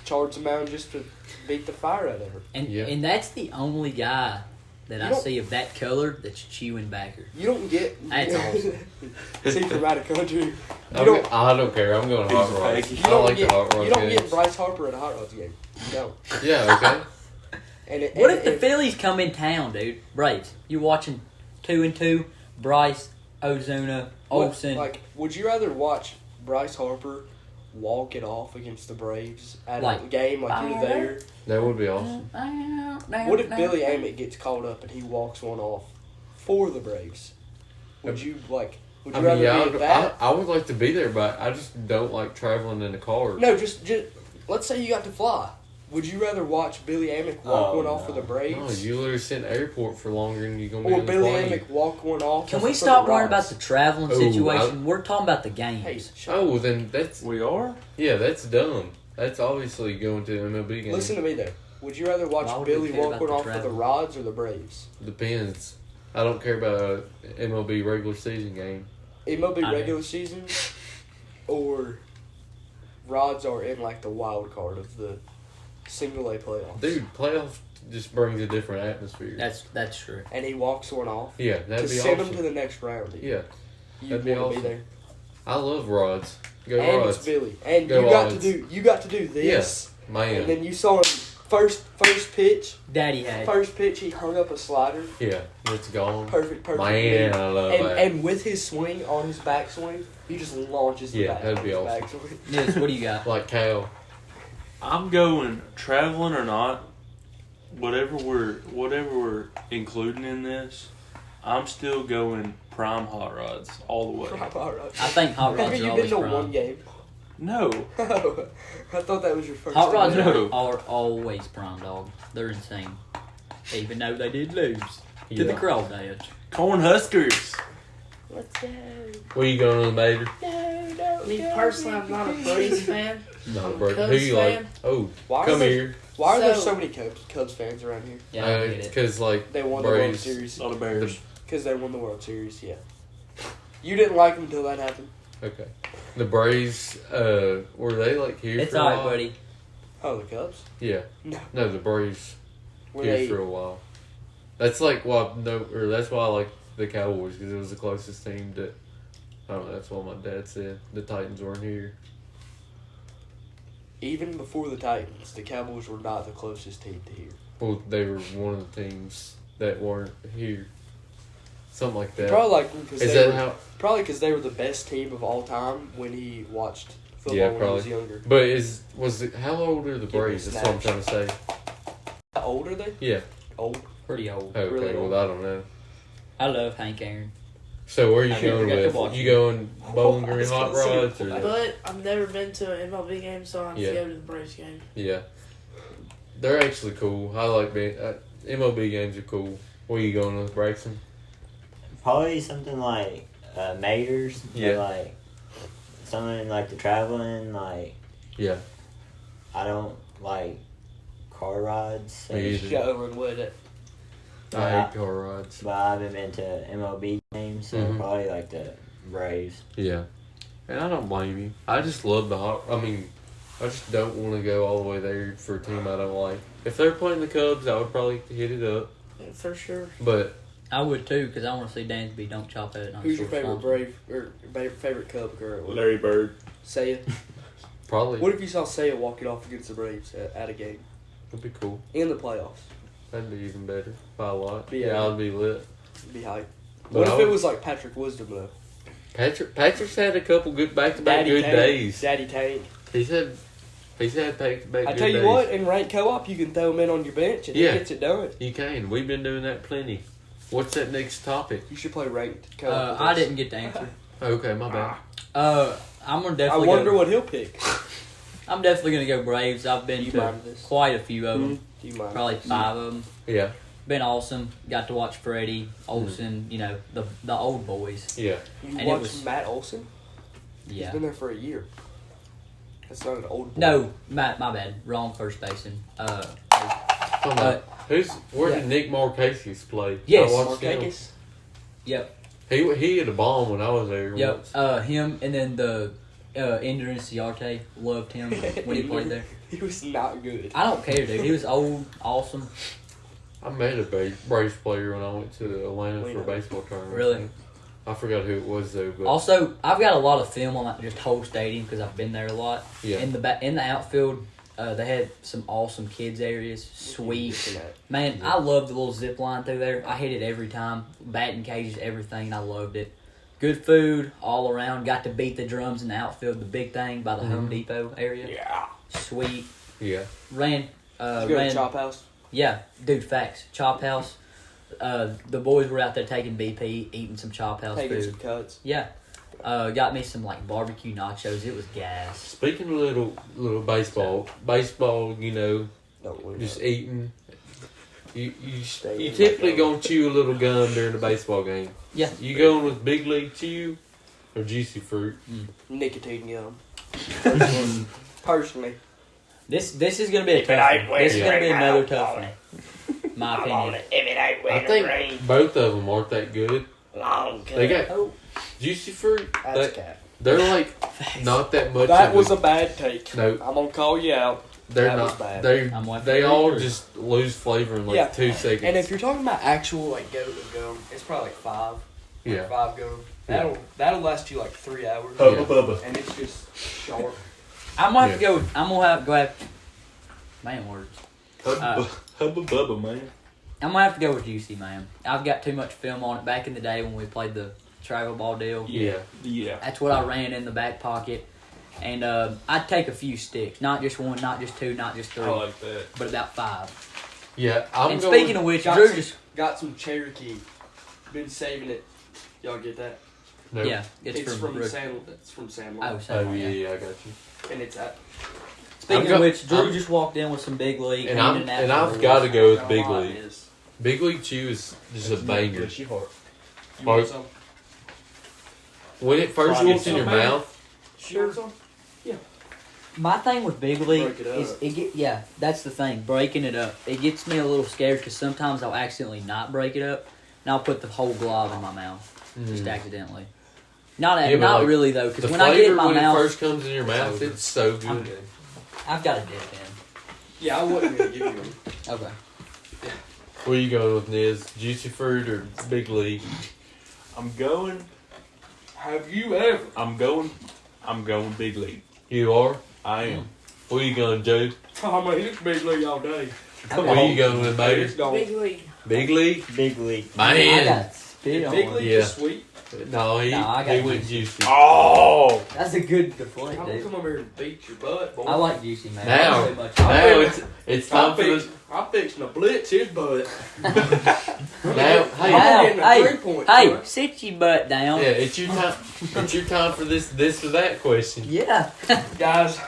charge the mound just to beat the fire out of her. And Yeah. and that's the only guy that You I don't- see of that color that's chewing backer. You don't get. That's awesome. See from out of country. You I don't. don't care. I'm going Hot Rods. You I don't like get. the Hot Rods You don't games. get Bryce Harper at a Hot Rods game. You don't. Yeah. Okay. And What if the Phillies come in town, dude? Braves. You watching 2-2, Bryce, Ozuna, Olsen. would you rather watch Bryce Harper walk it off against the Braves at a Like, game like you're there? That would be awesome. What if Billy Amick gets called up and he walks one off for the Braves? Would you like? Would you I mean, rather yeah, be at that? I would like to be there, but I just don't like traveling in a car. No, just let's say you got to fly. Would you rather watch Billy Amick walk Oh, one off no. for the Braves, No, you literally sit in the airport for longer than you're gonna be or in the Billy plane. Amick walk one off? Can for we the stop worrying Rods? about the traveling Oh, situation? We're talking about the games. Hey, shut Oh, well, then that's We are? that's dumb. That's obviously going to an MLB game. Listen to me though. Would you rather watch Why would we Billy care walk about one the off for the travel? Rods or the Braves? Depends. I don't care about a MLB regular season game. MLB I know. regular season, or Rods are in like the wild card of the single A playoffs. Dude, playoffs just brings a different atmosphere. That's true. And he walks one off Yeah, to that'd be send awesome. him to the next round. Yeah, You that'd be want to awesome. be there. I love rods. Go And rods. it's Billy. And Go you got Odds. to do this. Man. And then you saw him first pitch. Daddy had. First pitch, he hung up a slider. Yeah, it's gone. Perfect. Man, I love that. And with his swing on his backswing, he just launches the Yeah, bat that'd on be his awesome. backswing. Yes, what do you got? Like Cal. I'm going traveling or not, whatever we're including in this. I'm still going prime hot rods all the way. All right. I think hot rods Have are you been always to prime. one game? No, I thought that was your first Hot time. rods No. are always prime, dog. They're insane. Even though they did lose to the Yeah. Crawdads. Cornhuskers. Let's go. Where you going on the Bader? Me personally, I'm not a Braves fan. No, I'm a bro. Who Cubs you like? fan. Oh, Why come are there, here. Why are there So- so many Cubs fans around here? Yeah, I get it. Because, like, They won the World Braves. Series. All the Bears. Because they won the World Series, yeah. You didn't like them until that happened. Okay. The Braves, were they, like, here It's for a alright, while? buddy. Oh, the Cubs? Yeah. No. No, the Braves Were here they? for a while. That's like why that's why I like the Cowboys because it was the closest team that I don't know. That's what my dad said. The Titans weren't here. Even before the Titans, the Cowboys were not the closest team to here. Well, they were one of the teams that weren't here. Something like that. Probably like because Is they that were, how? probably because they were the best team of all time when he watched football Yeah, when he was probably. younger. But how old are the Give me Braves? That's what I'm trying snaps. to say. How old are they? Yeah. Old. Pretty old. Okay. Really well, old. I don't know. I love Hank Aaron. So where are you I never going got to with? watch You him. going Bowling I Green was Hot gonna say- Rods or? But I've never been to an MLB game, so I have Yeah. to go to the Braves game. Yeah. They're actually cool. I like being MLB games are cool. Where you going with Braxton? Probably something like Maters. Yeah. But like something like the traveling. Like Yeah. I don't like car rides. So, Me either. Going with it. I Yeah. hate car rides. but I haven't been to MLB games, so Mhm. probably like the Braves. Yeah. And I don't blame you. I just love I just don't want to go all the way there for a team I don't like. If they're playing the Cubs, I would probably hit it up. Yeah, for sure. But I would too, because I want to see Dansby don't chop at it. Who's your favorite Brave or favorite Cub girl? Larry Bird. Saya. probably What if you saw Saya walking off against the Braves at a game would be cool. in the playoffs? That'd be even better by a lot. Yeah. Yeah, I'd be lit. It'd be hype. But What I if it would- was like Patrick Wisdom though? Patrick's had a couple good back-to-back good Tank. days. Daddy Tank. He's had back-to-back I good tell you days. what, in ranked co-op, you can throw him in on your bench and Yeah. he gets it done. You can. We've been doing that plenty. What's that next topic? You should play ranked co-op. with I us. didn't get the answer. Okay, my bad. I'm gonna I definitely. wonder go, what he'll pick. I'm definitely gonna go Braves. I've been You to mind this? quite a few of them. Do you mind? Probably 5 of them. Yeah, Been awesome. Got to watch Freddie Olsen. You know the old boys. yeah. You And it watched was- Matt Olson? Yeah. He's been there for a year. That's not an old boy. No, my bad. Wrong first baseman. Come on. But Where yeah. did Nick Markakis play? Yes. I watched him. Markakis? yep, He had a bomb when I was there. yep. Once. Him and then the Ender Ciarte loved him when he played there. He was not good. I don't care, dude. He was old, awesome. I met a Braves player when I went to Atlanta for a baseball tournament. Really? I forgot who it was though. But Also, I've got a lot of film on like just whole stadium because I've been there a lot. yeah, In the outfield, they had some awesome kids areas. Sweet. Man, I love the little zip line through there. I hit it every time. Batting cages, everything. I loved it. Good food all around. Got to beat the drums in the outfield, the big thing by the Home Depot area. Yeah. Sweet. yeah. Ran. Did you go to Chop House? Yeah, dude, facts. Chop House. The boys were out there taking BP, eating some Chop House Taking food. some cuts. Yeah. Got me some like barbecue nachos. It was gas. Speaking of little baseball, you know, No, we're just not. eating. You Stay in typically my gonna chew a little gum during the baseball game. Yeah. You going with big league chew or juicy fruit? Nicotine gum. Personally. This is gonna be a tough one. This is gonna be another tough one. My opinion. I think both of them aren't that good. They got Oh, juicy fruit. That's cat. They're like not that much. That of was a bad take. No. I'm gonna call you out. They're That was not. bad. I'm wiping They it all through. just lose flavor in like Yeah. 2 seconds. And if you're talking about actual like goat of gum, it's probably like 5. yeah. 5 gum. That'll last you like 3 hours. Hubba bubba. And it's just sharp. I'm gonna have to go. I'm gonna have to go have. Man, words. Hubba bubba, man. I'm gonna have to go with Juicy, man. I've got too much film on it. Back in the day when we played the travel ball deal, Yeah. Yeah. that's what I ran in the back pocket. And I'd take a few sticks, not just 1, not just 2, not just 3, I like that. but about 5. Yeah. I'm And going. speaking of which, Got Drew some- just Got some Cherokee. Been saving it. Y'all get that? Nope. yeah, it's, from Brook. It's from San Oh, Luis. so Oh yeah, I got you. And it's at Speaking I'm of go- which, Drew I'm- just walked in with some Big League. And handing that I've to got to Lewis. go with Got a Big lot League. of this. Big League Chew is just a banger. You Mark. want some? When it first Try gets in your some, man. mouth, You want some? My thing with Big League Break it is up. that's the thing, breaking it up. It gets me a little scared because sometimes I'll accidentally not break it up, and I'll put the whole glob in my mouth just accidentally. Not Yeah, but, like, really though, the because when I get it flavor in my when mouth, it first comes in your mouth, over. it's so I'm good. good. I've got a dip in. Yeah, I wasn't gonna give you one. Okay. Where you going with Niz? Juicy Fruit or Big League? I'm going. Have you ever? I'm going big league. You are? I am. Where you going, Joe? Oh man, it's big league all day. Where you going with, baby? It's gone. Big league. Big League? Big league. I Man! got spit on Big it. league Yeah. is sweet. No, he I got went juicy. juicy. Oh! That's a good deflate, I'm gonna dude. come over here and beat your butt, boy. I like juicy, man. Now- Not so much. Now it's time I'm for the... fixing to blitz his butt. Now, hey, Now, getting a hey, 3-point, hey, boy. sit your butt down. yeah, it's your time. It's your time for this or that question. Yeah. Guys,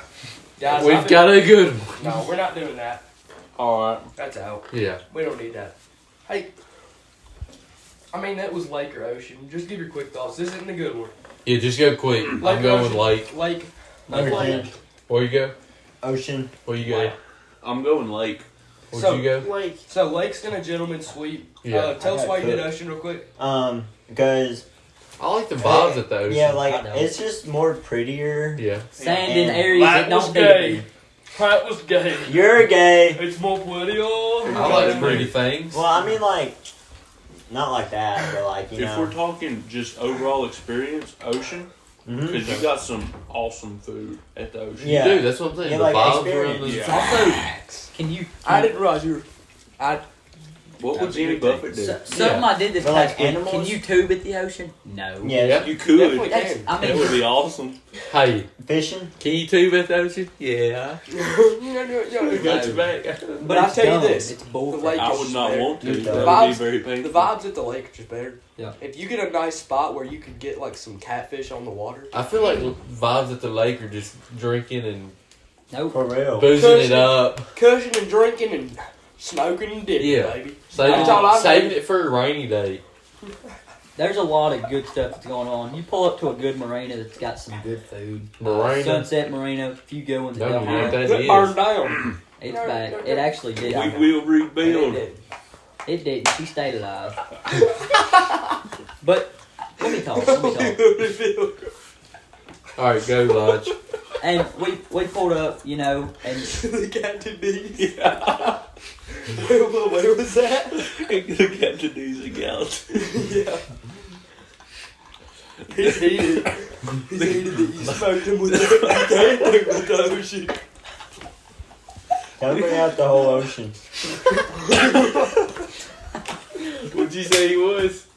We've got a good one. No, we're not doing that. Alright. That's out. Yeah. We don't need that. Hey, I mean that was lake or ocean. Just give your quick thoughts. This isn't a good one. Yeah, just go quick. I'm Lake or going with ocean? Lake. Lake. Ocean. Where you go? Ocean. Where you go? I'm going lake. Where'd So- you go? Lake. So lake's gonna gentleman sweep. Yeah. Tell us I why got you did cooked. ocean real quick. Because I like the vibes at the ocean. yeah, I like know. it's just more prettier. Yeah. Sand in And areas that don't need to be. That was gay. You're gay. It's more political. I like pretty things. Well, I mean, like, not like that, but like you If we're know. talking just overall experience, ocean, Mhm. because you got some awesome food at the ocean. Yeah. Dude, that's what I'm saying. Yeah, the like vibes around the... Yeah. Can you? I didn't realize you were. What would Jimmy Buffett do? Something I did this But, like, past week. Can animals? you tube at the ocean? No. Yeah. You could. Definitely That's, can. I That mean, would be awesome. Hey, Fishing. can you tube at the ocean? Yeah. Got your back. But I'll it's tell you dumb. this. It's bullshit. The lake I is would not better. want to. The That would be vibes- very The painful. vibes at the lake are just better. Yeah. If you get a nice spot where you could get like some catfish on the water. I feel like vibes at the lake are just drinking and Nope. For real. boozing it up. Cushing and drinking and smoking and dipping, Yeah. baby. Saving, That's all I saving need. it for a rainy day. There's a lot of good stuff that's going on. You pull up to a good marina that's got some good food. Marina? Sunset Marina. If you go into No, Del you Mar, ain't that It is. burned down. it's back. It actually did. We will rebuild. It didn't. She stayed alive. But let me talk. Let me talk. Alright, go, Lodge. And we pulled up, you know, and The Captain D's. Yeah. Where was that? The Captain D's account. Yeah. He's heated. He's heated that you smoked him with the ocean. Don't bring out the whole ocean. What'd you say he was?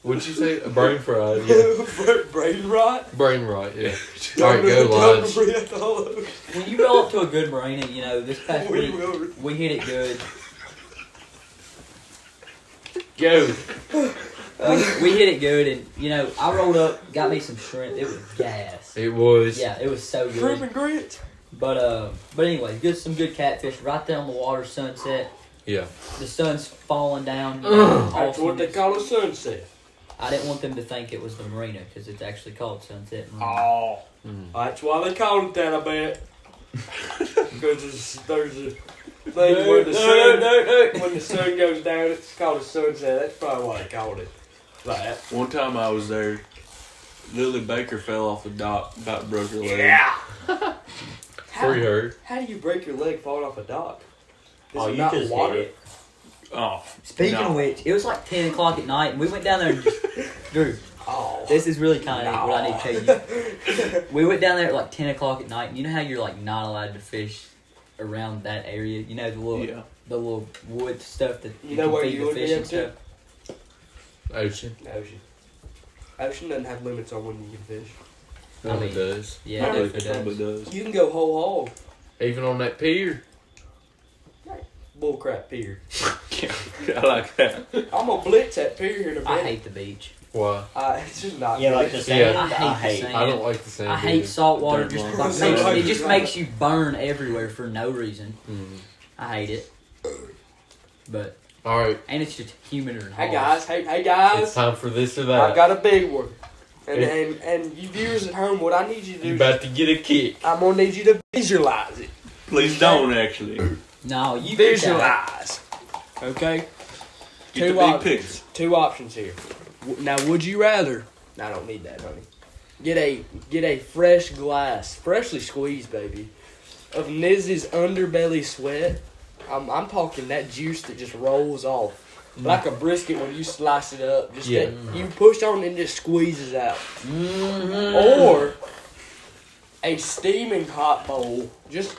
What'd you say? A brain fried, yeah. Brain rot. Brain right, yeah. Alright, go, Lodge. Bring out the whole ocean. when you roll up to a good marina, you know, this past We week will. we hit it good. Go. We hit it good, and you know, I rolled up, got me some shrimp. It was gas. It was. Yeah, it was so Shrimp good. and grits. But anyway, some good catfish right there on the water. Sunset. Yeah. The sun's falling down. You know, That's what they call a sunset. I didn't want them to think it was the marina because it's actually called Sunset Marina. Oh. Mm. That's why they call it that, I bet. Because there's a thing where the sun, when the sun goes down, it's called a sunset. That's probably why they called it that. One time I was there, Lily Baker fell off the dock, about broke her leg. Yeah. Free her. How do you break your leg falling off a dock? Is Oh, it you not just water? hit it. Oh, Speaking No. of which, it was like 10 o'clock at night, and we went down there and just, Drew, Oh. this is really kind of what I need to tell you. We went down there at like 10 o'clock at night, and you know how you're like not allowed to fish around that area? You know, yeah. the little wood stuff that You know can where feed you the would be fish and up to? stuff. Ocean. Ocean. Ocean doesn't have limits on when you can fish. I No, mean, it does. Yeah, it Probably, definitely probably does. does. You can go whole hog. Even on that pier. Bullcrap pier. I like that. I'm gonna blitz that pier here in a I minute. hate the beach. Why? It's just not. Yeah, good. like the sand. Yeah. I hate the sand. I don't like the sand. I hate either. salt water. Don't Just like like it. makes, Don't it like just it. makes you burn everywhere for no reason. Mm. I hate it. But All right. and it's just humider and Hey hard. guys, hey It's guys. time for this or I've that. got a big one. And, It- and you viewers at home, what I need you to do You is about to get a kick. I'm gonna need you to visualize it. Please don't actually. No, you get that. Visualize. Okay? Get Two the big options. picture. Two options here. Now, would you rather? I don't need that, honey. Get a fresh glass, freshly squeezed, baby, of Niz's underbelly sweat. I'm talking that juice that just rolls off. Like a brisket when you slice it up. Just Yeah. you push on and it just squeezes out. Mm-hmm. Or a steaming hot bowl. Just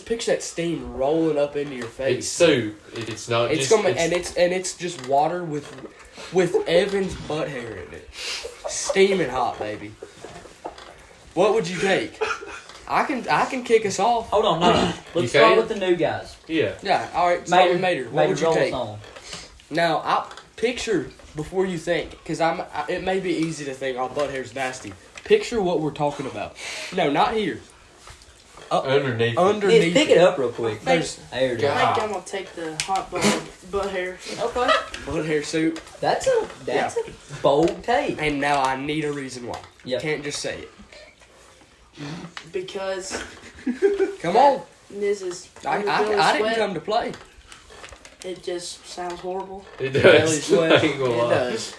picture that steam rolling up into your face. It's soup. It's not It's just. coming, it's- and it's just water with Evan's butt hair in it, steaming hot, baby. What would you take? I can kick us off. Hold on, no. You Let's start can? with the new guys. yeah. Yeah, all right. Start with Mater. What would you roll us take? on. Now, I picture before you think, because it may be easy to think, oh, butt hair's nasty. Picture what we're talking about. No, not here. Underneath. Underneath. Pick it up real quick. There's There it is. God. I think I'm gonna take the hot butt hair. Okay. butt hair soup, That's a bold take. and now I need a reason why. Yep. Can't just say it. Because Come on. Niz's I underbelly didn't sweat, come to play. it just sounds horrible. It Belly does. sweat. I ain't gonna It lie. does.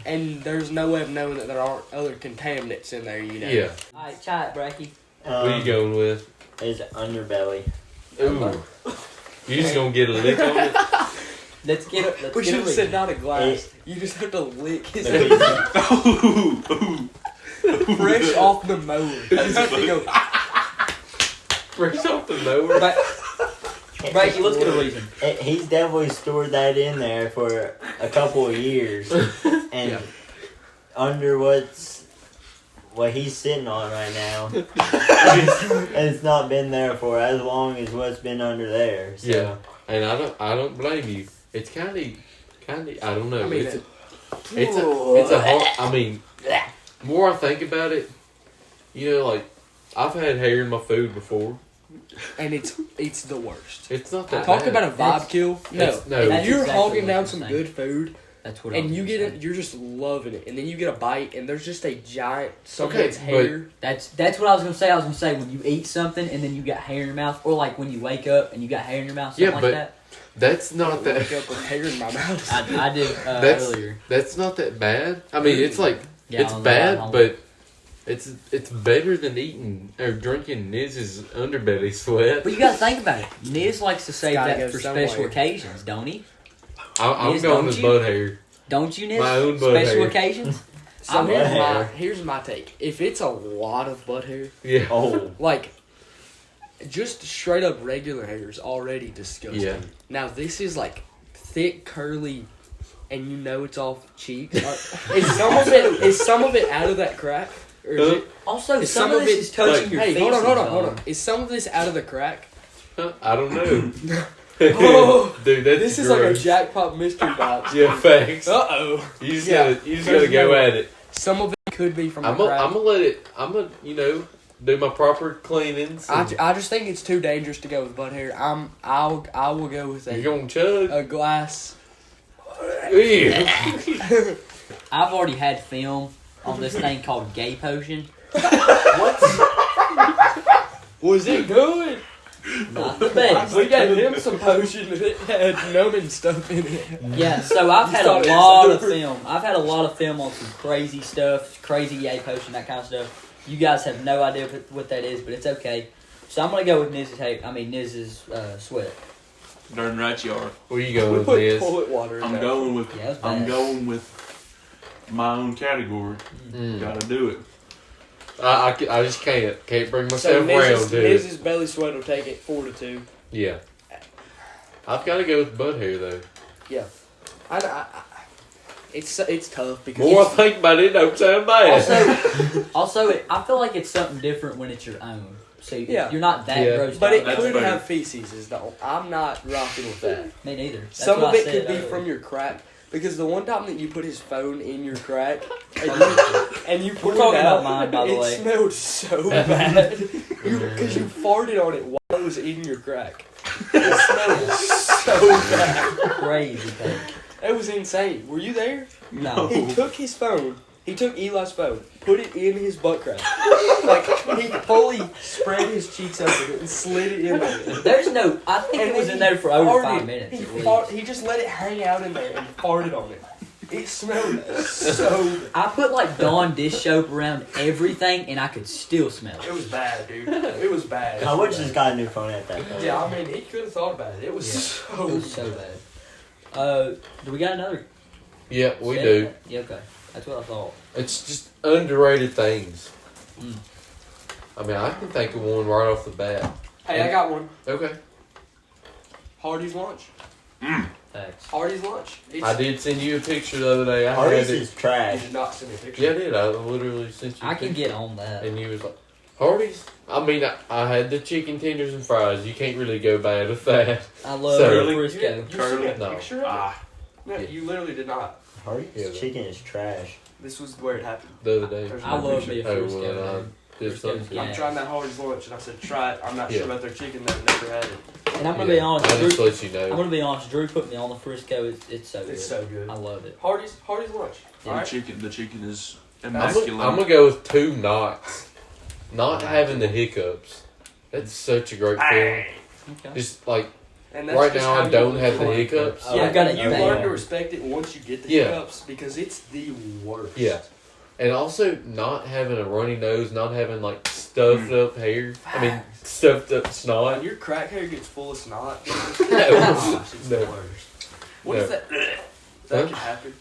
And there's no way of knowing that there aren't other contaminants in there, you know. Yeah. Alright, try it, Bracky. What are you going with? Is underbelly. Ooh. You just gonna get a lick on it? Let's get it. Let's We get should it. have said not a glass. You just have to lick his Maybe- fresh off the mower. You have to go, Fresh off the mower. Bracky, let's get a reason. He's definitely stored that in there for a couple of years, and Yeah. under what he's sitting on right now, and it's not been there for as long as what's been under there. So. Yeah. And I don't blame you. It's kind of, I don't know. I mean, it's a hard, I mean, more I think about it, you know, like, I've had hair in my food before. and it's the worst. It's not that Talk bad. about a vibe kill. No, It's- no. if That's you're exactly hogging what down I'm some saying. good food, That's what. and I'm you gonna get say. it, you're just loving it, and then you get a bite, and there's just a giant Okay, someone's but- hair. That's what I was gonna say. I was gonna say when you eat something and then you got hair in your mouth, or like when you wake up and you got hair in your mouth, something Yeah, like but that. That's not that. Wake up with hair in my mouth. I did That's- earlier. That's not that bad. I mean, it's like Yeah, it's on the ride bad, home. but it's better than eating or drinking Niz's underbelly sweat. But you gotta think about it. Niz likes to save Gotta that go for somewhere. special occasions, don't he? I'm Niz, going don't with you? butt hair. Don't you, Niz? My own butt Special hair. occasions. So I'm here's my take. If it's a lot of butt hair, Yeah. Oh, like just straight up regular hair is already disgusting. Yeah. Now this is like thick, curly, and you know it's off cheeks. Is some of it out of that crack? Or is it, Also, Is some some of of this it- is touching like- your hey, feet. hold on. Is some of this out of the crack? I don't know. Oh, Dude, that's this is like a gross. jackpot mystery box. Yeah, facts. Uh-oh. You just Yeah. gotta There's go no- at it. Some of it could be from the I'm crack. gonna let it. I'm gonna do my proper cleanings. and I just think it's too dangerous to go with butt hair. I will go with you're gonna chug. a glass. Ew. I've already had film on this thing called Gay Potion. Was it good? Not the best. We gave him some potion and it had numbing stuff in it. Yeah, so I've had a thought it was lot of over. film. I've had a lot of film on some crazy stuff, crazy Yay Potion, that kind of stuff. You guys have no idea what that is, but it's okay. So I'm gonna go with Niz's sweat. Darn right you are. Where you We going with put this? toilet water in I'm there. going with. Yeah, that's I'm bad. going with my own category. Mm. Gotta do it. I just can't bring So myself around to it. Niz's belly sweat will take it 4-2. Yeah. I've got to go with butt hair though. It's tough because More I think about it, don't sound bad. Also, I feel like it's something different when it's your own. So Yeah. you're not that Yeah. grossed but out. it That's could fair. have feces though. I'm not rocking with that. Me neither. That's Some what of I it said could be earlier. from your crack because the one time that you put his phone in your crack and you pulled talking it out, about mine, by the way. it smelled so bad because you farted on it while it was in your crack. It smelled so bad. Crazy thing. It was insane. Were you there? No. He took his phone. He took Eli's phone, put it in his butt crack. Like, he fully spread his cheeks open and slid it in there. There's no. I think And it was then in there for over farted. 5 minutes. He, at least. he just let it hang out in there and farted on it. It smelled so. I put like Dawn dish soap around everything, and I could still smell it. It was bad, dude. It was bad. I wish just got a new phone at that point. Yeah, I mean, he could have thought about it. It was Yeah. so. It was so bad. Do we got another? Yeah, we set? do. Yeah, okay. That's what I thought. It's just underrated things. Mm. I mean, I can think of one right off the bat. Hey, I got one. Okay. Hardy's lunch. Thanks. Hardy's lunch. It's, I did send you a picture the other day. I Hardee's had it. is You trash. did not send me a picture. Yeah, I did. I literally sent you a I can picture. get on that. And you was like, Hardee's? I mean, I had the chicken tenders and fries. You can't really go bad with that. I love So- You Frisco. sent me a No. picture of it? Ah, No, Yeah. you literally did not. Hardee's Yeah, chicken is trash. This was where it happened. The other day. There's I no love picture. me a Oh, Frisco. well, dude. Did Frisco's something. Yeah. I'm trying that Hardy's lunch, and I said, try it. I'm not Yeah. sure about their chicken. They've never had it. And I'm gonna be honest. I just Drew, let you I'm know. gonna be honest. Drew put me on the Frisco. It's so good. It's so good. I love it. Hardy's lunch. Yeah. Alright? the chicken is I'm immaculate. gonna go with 2 knots. Not having the hiccups. That's such a great feeling. Okay. Just like And that's right just now, how I you don't live have the life. hiccups. Yeah, I've got it You bad. learn to respect it once you get the Yeah. hiccups because it's the worst. Yeah. And also not having a runny nose, not having like stuffed up hair. I mean, stuffed up When snot. your crack hair gets full of snot, dude, No. gosh, it's the No. worst. What No. is that? That Huh? can happen.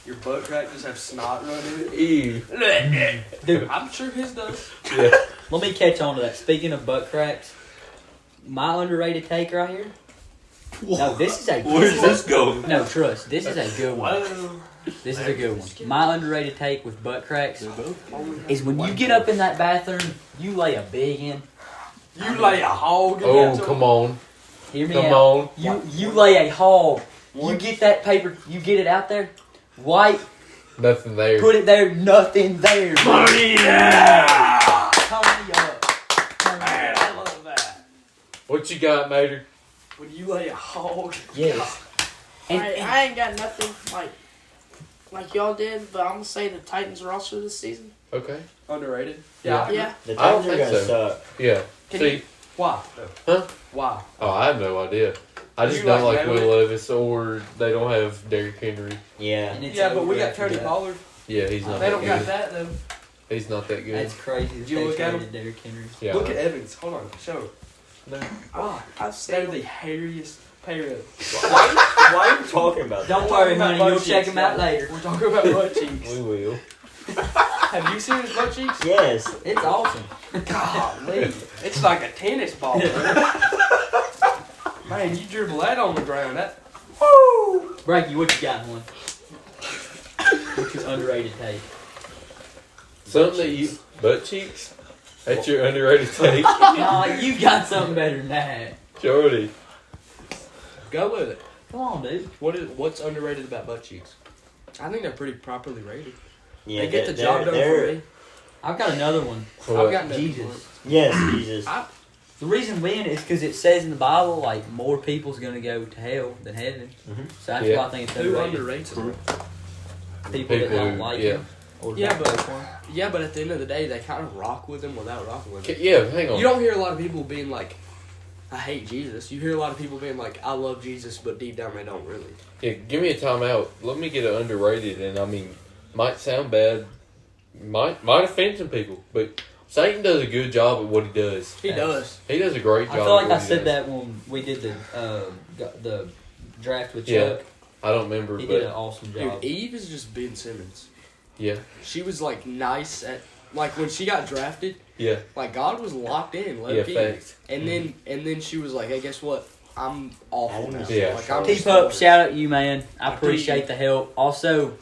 Your butt crack just have snot running Ew. it. Dude, I'm sure his does. Yeah. let me catch on to that. Speaking of butt cracks, my underrated take right here. No, this is a. Where's this going? No, trust. This is a good one. Well, This is a good one. My underrated take with butt cracks They're both. is when you get up in that bathroom, you lay a big in. you lay a hog in Oh, that come on. Hear me Come out. on. You lay a hog. You get that paper. You get it out there. Wipe. Nothing there. Put it there. Nothing there. Yeah! Turn me up. Turn me Man, up. I love that. What you got, Mater? When you lay a hog. Yes. And, Alright, and I ain't got nothing like y'all did, but I'm gonna say the Titans roster this season. Okay. Underrated. Yeah. Yeah. The I don't Titans are think gonna so. suck. Yeah. Can See, you- Why? Huh? Why? oh, I have no idea. I just You don't like like Matter? Will Levis or they don't have Derrick Henry. Yeah. and it's Yeah, but we over got after Tony that. Pollard. Yeah, he's not They that don't good. got that though. He's not that good. That's crazy. That Did you they look at traded Derrick Henry. yeah. Look at Evans. Hold on. Show. No. Ah, I've they're seen the hairiest pair of. Why are you talking about that? Don't We're worry, talking honey. about You'll butt check cheeks him out now. later. We're talking about butt cheeks. We will. Have you seen his butt cheeks? Yes. It's awesome. Golly. It's like a tennis ball. Man, you dribble that on the ground. That. Woo! Bracky, what you got, one? What's your underrated take? Something that you butt cheeks. That's your underrated take, Nah, you got something better than that. Jordy. Go with it. Come on, dude. What's underrated about butt cheeks? I think they're pretty properly rated. Yeah, They get the they're- job done they're- for me. I've got another one. What? I've got nothing Jesus. for it. Yes, Jesus. The reason being is because it says in the Bible, like, more people's going to go to hell than heaven. Mhm. So that's Yeah. why I think it's Who underrated. underrates them? People that don't who- like yeah. him. Or Yeah, don't but- go for him. Yeah, but at the end of the day, they kind of rock with him without rocking with him. Yeah, hang on. You don't hear a lot of people being like, I hate Jesus. You hear a lot of people being like, I love Jesus, but deep down they don't really. Yeah, give me a timeout. Let me get it underrated, and I mean, might sound bad, might offend some people, but Satan does a good job at what he does. He does. He does a great job. I feel like at what I he said does. that when we did the draft with Yeah. Chuck. I don't remember, He but did an awesome Dude, job. Eve is just Ben Simmons. yeah, She was like nice at like when she got drafted. yeah, Like God was locked in, low yeah, key. facts. And then she was like, "Hey, guess what? I'm awful now. Yeah. Like I'm Keep just up, over it." shout out you, man. I I appreciate the help. Also,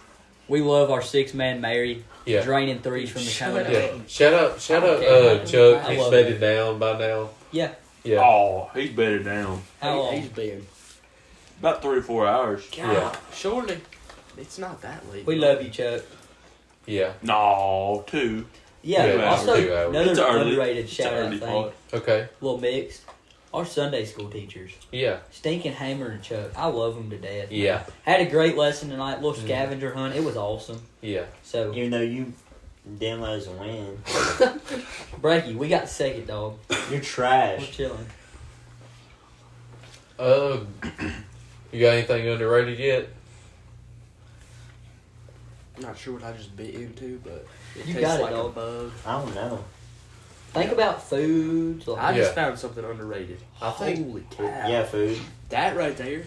we love our 6-man Mary. Yeah. Draining threes from the Shut corner. up. Yeah, shout out, Okay. Chuck. I He's love bedded it. down by now. Yeah. Yeah, Oh, he's bedded down. How long? He's been. About 3 or 4 hours. God, Yeah. surely it's not that late. We love you, Chuck. yeah. No, 2. Yeah, Yeah, also, 2 hours. another It's early. underrated It's shout out early thing. part. Okay. Little mix. Our Sunday school teachers. Yeah, Stinking Hammer and Chuck. I love them to death. man. yeah, Had a great lesson tonight. Little Mhm. scavenger hunt. It was awesome. yeah. So, Even though you didn't let us win, Bracky, we got second, dog. you're We're trash. chilling. You got anything underrated yet? Not sure what I just bit into, but it You tastes got it, like a dog. bug. I don't know. Think about foods. I Like, just Yeah. found something underrated. I think- Holy cow! Yeah, food. That right there,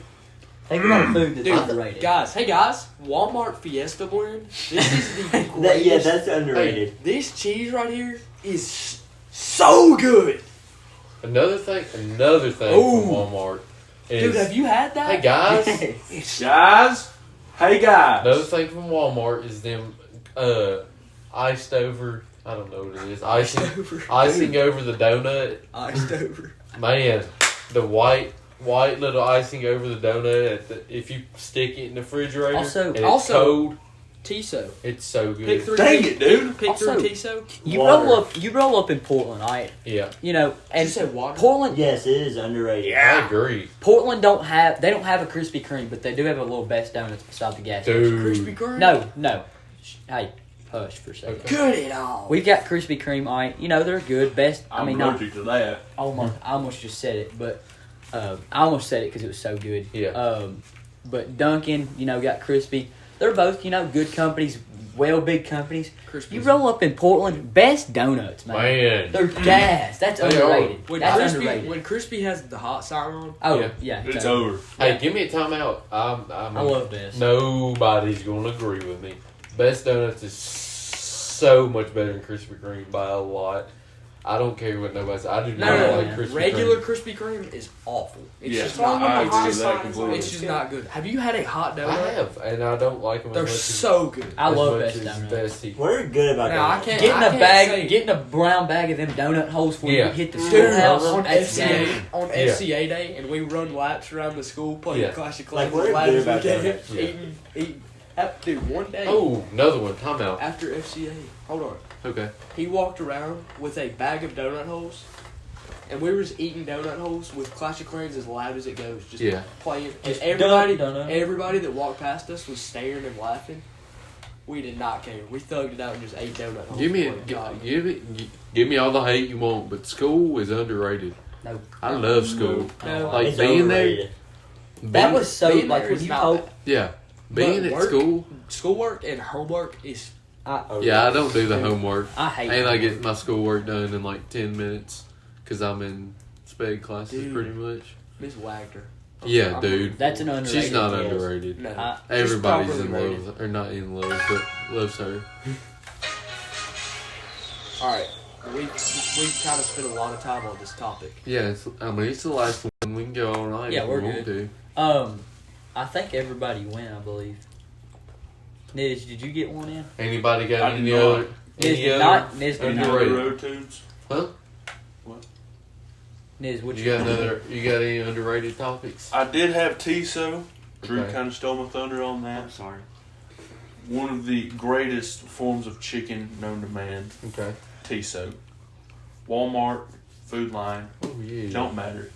think about a food that's dude. underrated. Guys, hey guys, Walmart Fiesta blend. This is the That, greatest. yeah, that's underrated. This cheese right here is so good. Another thing Ooh. from Walmart is. Dude, have you had that? Hey guys, Guys, hey guys. another thing from Walmart is them iced over. I don't know what it is. Icing over the donut. Iced over. Man, the white little icing over the donut. If you stick it in the refrigerator, Also- and it's also- cold, Tiso. it's so Pick good. through. Dang it, dude. Pick Also- through Tiso. You Water. roll up in Portland, right? Yeah, You know, and you say water? Portland, Yes, it is underrated. I agree, Portland don't have a Krispy Kreme, but they do have a little best donuts beside the gas station. dude. Krispy Kreme. No. Hey, hush for a second. Okay. Good at all. We've got Krispy Kreme. Alright, you know they're good. Best. I I'm mean, not allergic to that. almost. I almost just said it, but I almost said it because it was so good. Yeah. But Dunkin', you know, got Krispy. They're both, you know, good companies. Big companies. Krispy. You roll up in Portland, best donuts, man. Man, They're gas. That's They are. underrated. When That's Krispy, underrated. when Crispy has the hot sign on, Oh Yeah. yeah, It's totally. over. hey, give me a timeout. I love this. Nobody's gonna agree with me. Best Donuts is so much better than Krispy Kreme by a lot. I don't care what nobody says. I do not no. like Krispy Regular Kreme. Krispy Kreme is awful. It's Yeah, just I not. agree It's with just, that completely. it's just not good. Have you had a hot donut? I have, and I don't like them They're as much so good. I as love much best as donuts. Bestie. We're good about Now, I that. can't- Getting a brown bag of them donut holes before Yeah. you hit the Dude, schoolhouse. on That's FCA game. on FCA day, and we run laps around the school playing Yeah. Clash of Like, Clans we're as loud good as we about can. donuts. Yeah. Eating. Dude, one day Oh, another one. Timeout. after FCA, hold on, Okay. he walked around with a bag of donut holes, and we were just eating donut holes with Clash of Clans as loud as it goes, just Yeah. playing. And Just everybody, donut. everybody that walked past us was staring and laughing. We did not care. We thugged it out and just ate donut holes. Give me, Oh, God. give me all the hate you want, but school is underrated. No. I love school. No. Like It's being there. overrated. That was so being like there when is you not told. bad. Yeah, being But at work- school. Schoolwork and homework is Yeah, I don't do the homework. I hate. And I homework. get my schoolwork done in like 10 minutes because I'm in sped classes Dude. pretty much. Miss Wagner. Yeah, I'm- dude. That's an underrated. She's not yes. underrated. No. I- Everybody's properly in rated. love with her. Or not in love, but loves her. All right, we kind of spent a lot of time on this topic. Yeah, it's the last one. We can go all night Yeah, if we're we want good. to. I think everybody went. I believe. Niz, did you get one in? Anybody got I did any not. other? Niz Any did other? not. Niz did not. Underrated. Road tunes. Huh? Niz, what You got another? You got any underrated topics? I did have Tiso. Drew Okay. kind of stole my thunder on that. Sorry. One of the greatest forms of chicken known to man. Okay. Tiso. Walmart, Food Line, Oh yeah. don't matter.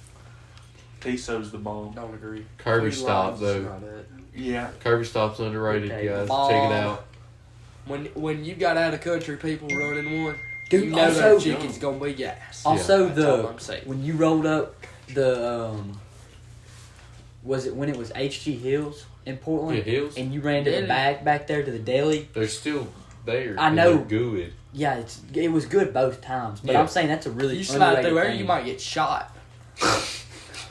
Tiso's the bomb. Don't agree. Kirby Food Stop Line's though. not it. Yeah. Kirby Stop's underrated, Okay. guys. Bomb. Check it out. When you got out of country people running one, Dude, you know also- that chicken's gonna be gas. Also, That's all the I'm saying. when you rolled up the was it when it was HG Hills in Portland? Yeah, Hills. And you ran to the Deli. back there to the deli. There's still there. I It know. looked good. Yeah, it was good both times, but Yeah. I'm saying that's a really You slide underrated through there, thing. you might get shot. Oh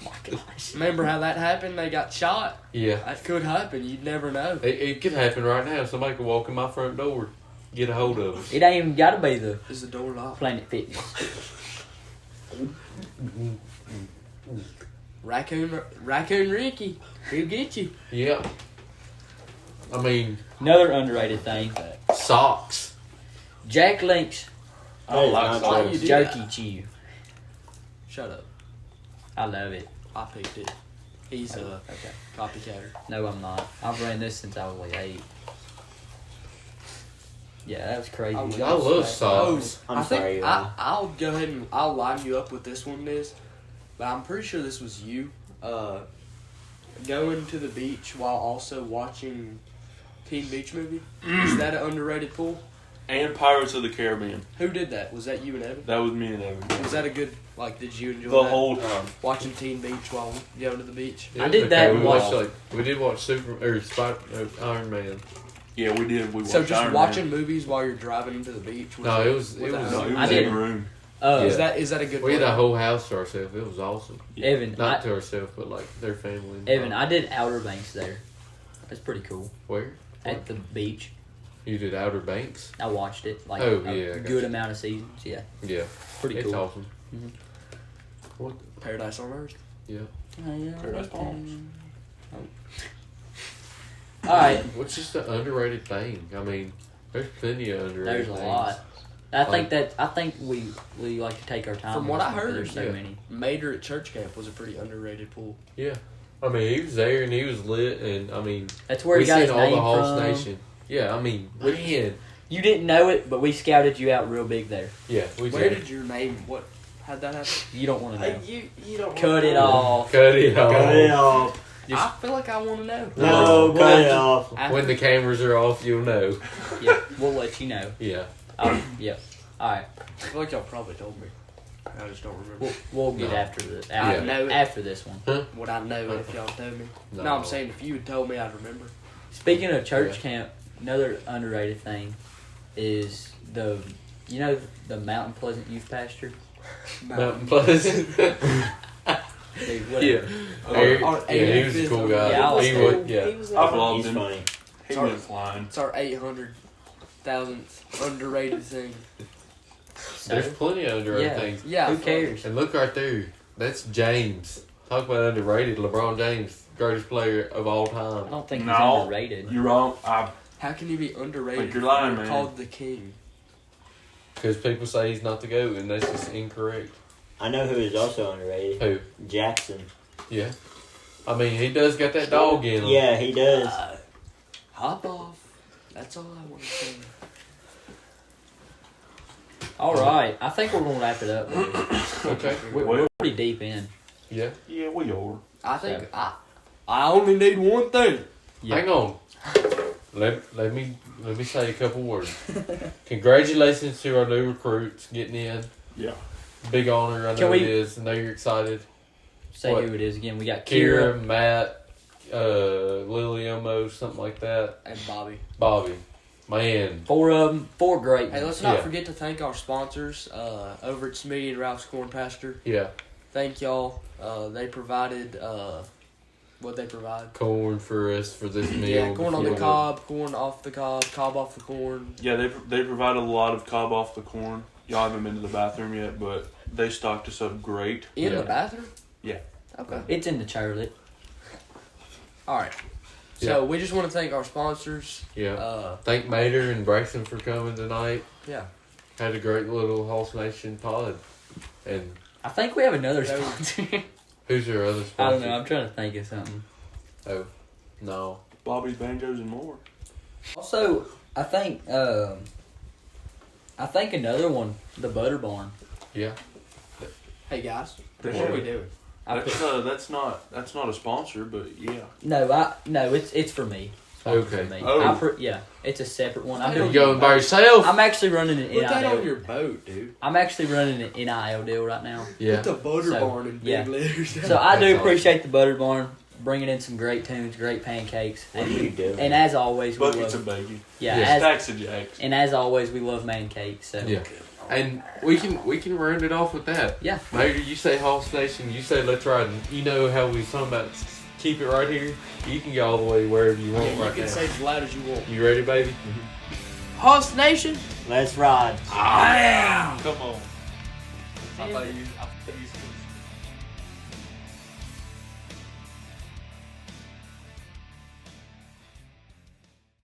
my gosh. Remember how that happened? They got shot. Yeah. That could happen. You'd never know. It could happen right now. Somebody could walk in my front door, get a hold of us. It ain't even got to be the Is the door locked? Planet Fitness. Raccoon Ricky, he'll get you. Yeah. I mean, Another underrated thing. socks. Jack Link's That is like not socks. Why true. you do Jerky that? Chew. Shut up. I love it. I picked it. He's a Okay. copycatter. No, I'm not. I've ran this since I was like 8. Yeah, that was crazy. I I love socks. I'm I think sorry, I'll go ahead and I'll line you up with this one, Liz. But I'm pretty sure this was you. Going to the beach while also watching Teen Beach Movie. Is that an underrated pool? And Pirates of the Caribbean. Who did that? Was that you and Evan? That was me and Evan. Was that a good? Like, did you enjoy The that? whole time. Watching Teen Beach while going to the beach. I did that We and watched watched- we did watch Iron Man. Yeah, we did. We watched So just Iron watching Man. movies while you're driving into the beach. No, it was No, it was I in did. the room. Yeah. Is that a good? We had plan? a whole house to ourselves. It was awesome. Evan, Not to ourselves, but like their family. Evan, I did Outer Banks there. That's pretty cool. Where? At the beach. You did Outer Banks? I watched it like Oh, a yeah, I got good you. amount of seasons. Yeah, Yeah. pretty It's cool. awesome. Mhm. What? Paradise on Earth. Yeah. Paradise Palms. All right, What's just an underrated thing? I mean, there's plenty of underrated there's a things. lot. I think we like to take our time. From on what this I one 'cause heard, there's so yeah. many. Mater at church camp was a pretty underrated pool. Yeah. I mean, he was there and he was lit, and I mean, That's where we he got seen his all name the Hoss from. Nation. Yeah, I mean, when? You didn't know it, but we scouted you out real big there. Yeah, we Where did. did your name? What? How'd that happen? You don't want to know. You don't Cut it off. Cut it off. Cut it off. I feel like I want to know. No, No, cut it after- off. When the cameras are off, you'll know. Yeah, we'll let you know. Yeah. Yeah. All right, I feel like y'all probably told me. I just don't remember. we'll get No. after this. I After, know it. after this one. Would I know if y'all told me? No. No, I'm saying if you had told me, I'd remember. Speaking of church Yeah. camp, another underrated thing is the Mountain Pleasant Youth Pasture. Mountain Pleasant. Dude, whatever. Yeah. Eric, Our yeah, he was a cool guy. Yeah, I was he cool. was, yeah. He was I've there. loved He's him. funny. He Sorry. went flying. It's our 800,000th underrated thing. So, There's plenty of underrated yeah. things. Yeah. who cares? And look right there. That's James. Talk about underrated. LeBron James, greatest player of all I time. don't think he's No. underrated. You're wrong. How can you be underrated? Think you're lying, if man. Called the king. Because people say he's not the GOAT, and that's just incorrect. I know who is also underrated. Who? Jackson. Yeah. I mean, he does got that dog in him. Yeah, he does. Hop off. That's all I want to say. All right, I think we're gonna wrap it up. Okay. We're pretty deep in. Yeah. Yeah, we are. I think I only need one thing. Yeah. Hang on. Let me say a couple words. Congratulations to our new recruits getting in. Yeah. Big honor. I Can know we- it is. I know you're excited. Say What? who it is again. We got Kira, Kira Matt, Lily Elmo, something like that. And Bobby. Bobby. Man. 4 of them, 4 great. Hey, ones. let's not Yeah. forget to thank our sponsors over at Smitty and Ralph's Corn Pasture. Yeah. Thank y'all. They provided what they provide. Corn for us for this meal. Yeah, corn on the before cob, corn off the cob, cob off the corn. Yeah, they provide a lot of cob off the corn. Y'all haven't been to the bathroom yet, but they stocked us up great. In Yeah. the bathroom? Yeah. Okay. It's in the chairlift. All right. So we just want to thank our sponsors. Yeah. Thank Mater and Braxton for coming tonight. Yeah. Had a great little Hoss Nation pod. And I think we have another That was- sponsor. who's your other sponsor? I don't know. I'm trying to think of something. Oh. No. Bobby's Banjos and more. Also, I think another one, the Butter Barn. Yeah. Hey guys, For what are we sure. doing? I That's put, that's not a sponsor, but yeah. no, it's for me. Sponsored Okay. For me. Oh. Yeah, it's a separate one. Hey, You don't going by yourself? I'm actually running an Put that on NIL. your boat, dude. I'm actually running an NIL deal right now. Yeah. Put the butter So, barn in big yeah. letters. So I do That's appreciate the Butter Barn. bringing in some great tunes, great pancakes. What are you doing? And as always, we Buckets love of bacon. yeah. Stacks of jacks. And as always, we love man cakes. So Yeah. And we can round it off with that. Yeah. Mater, you say Hoss Nation, you say let's ride. And you know how we talking about keep it right here. You can go all the way wherever you want You right can now. say as loud as you want. You ready, baby? Hoss Nation. Let's ride. Come on. How about you?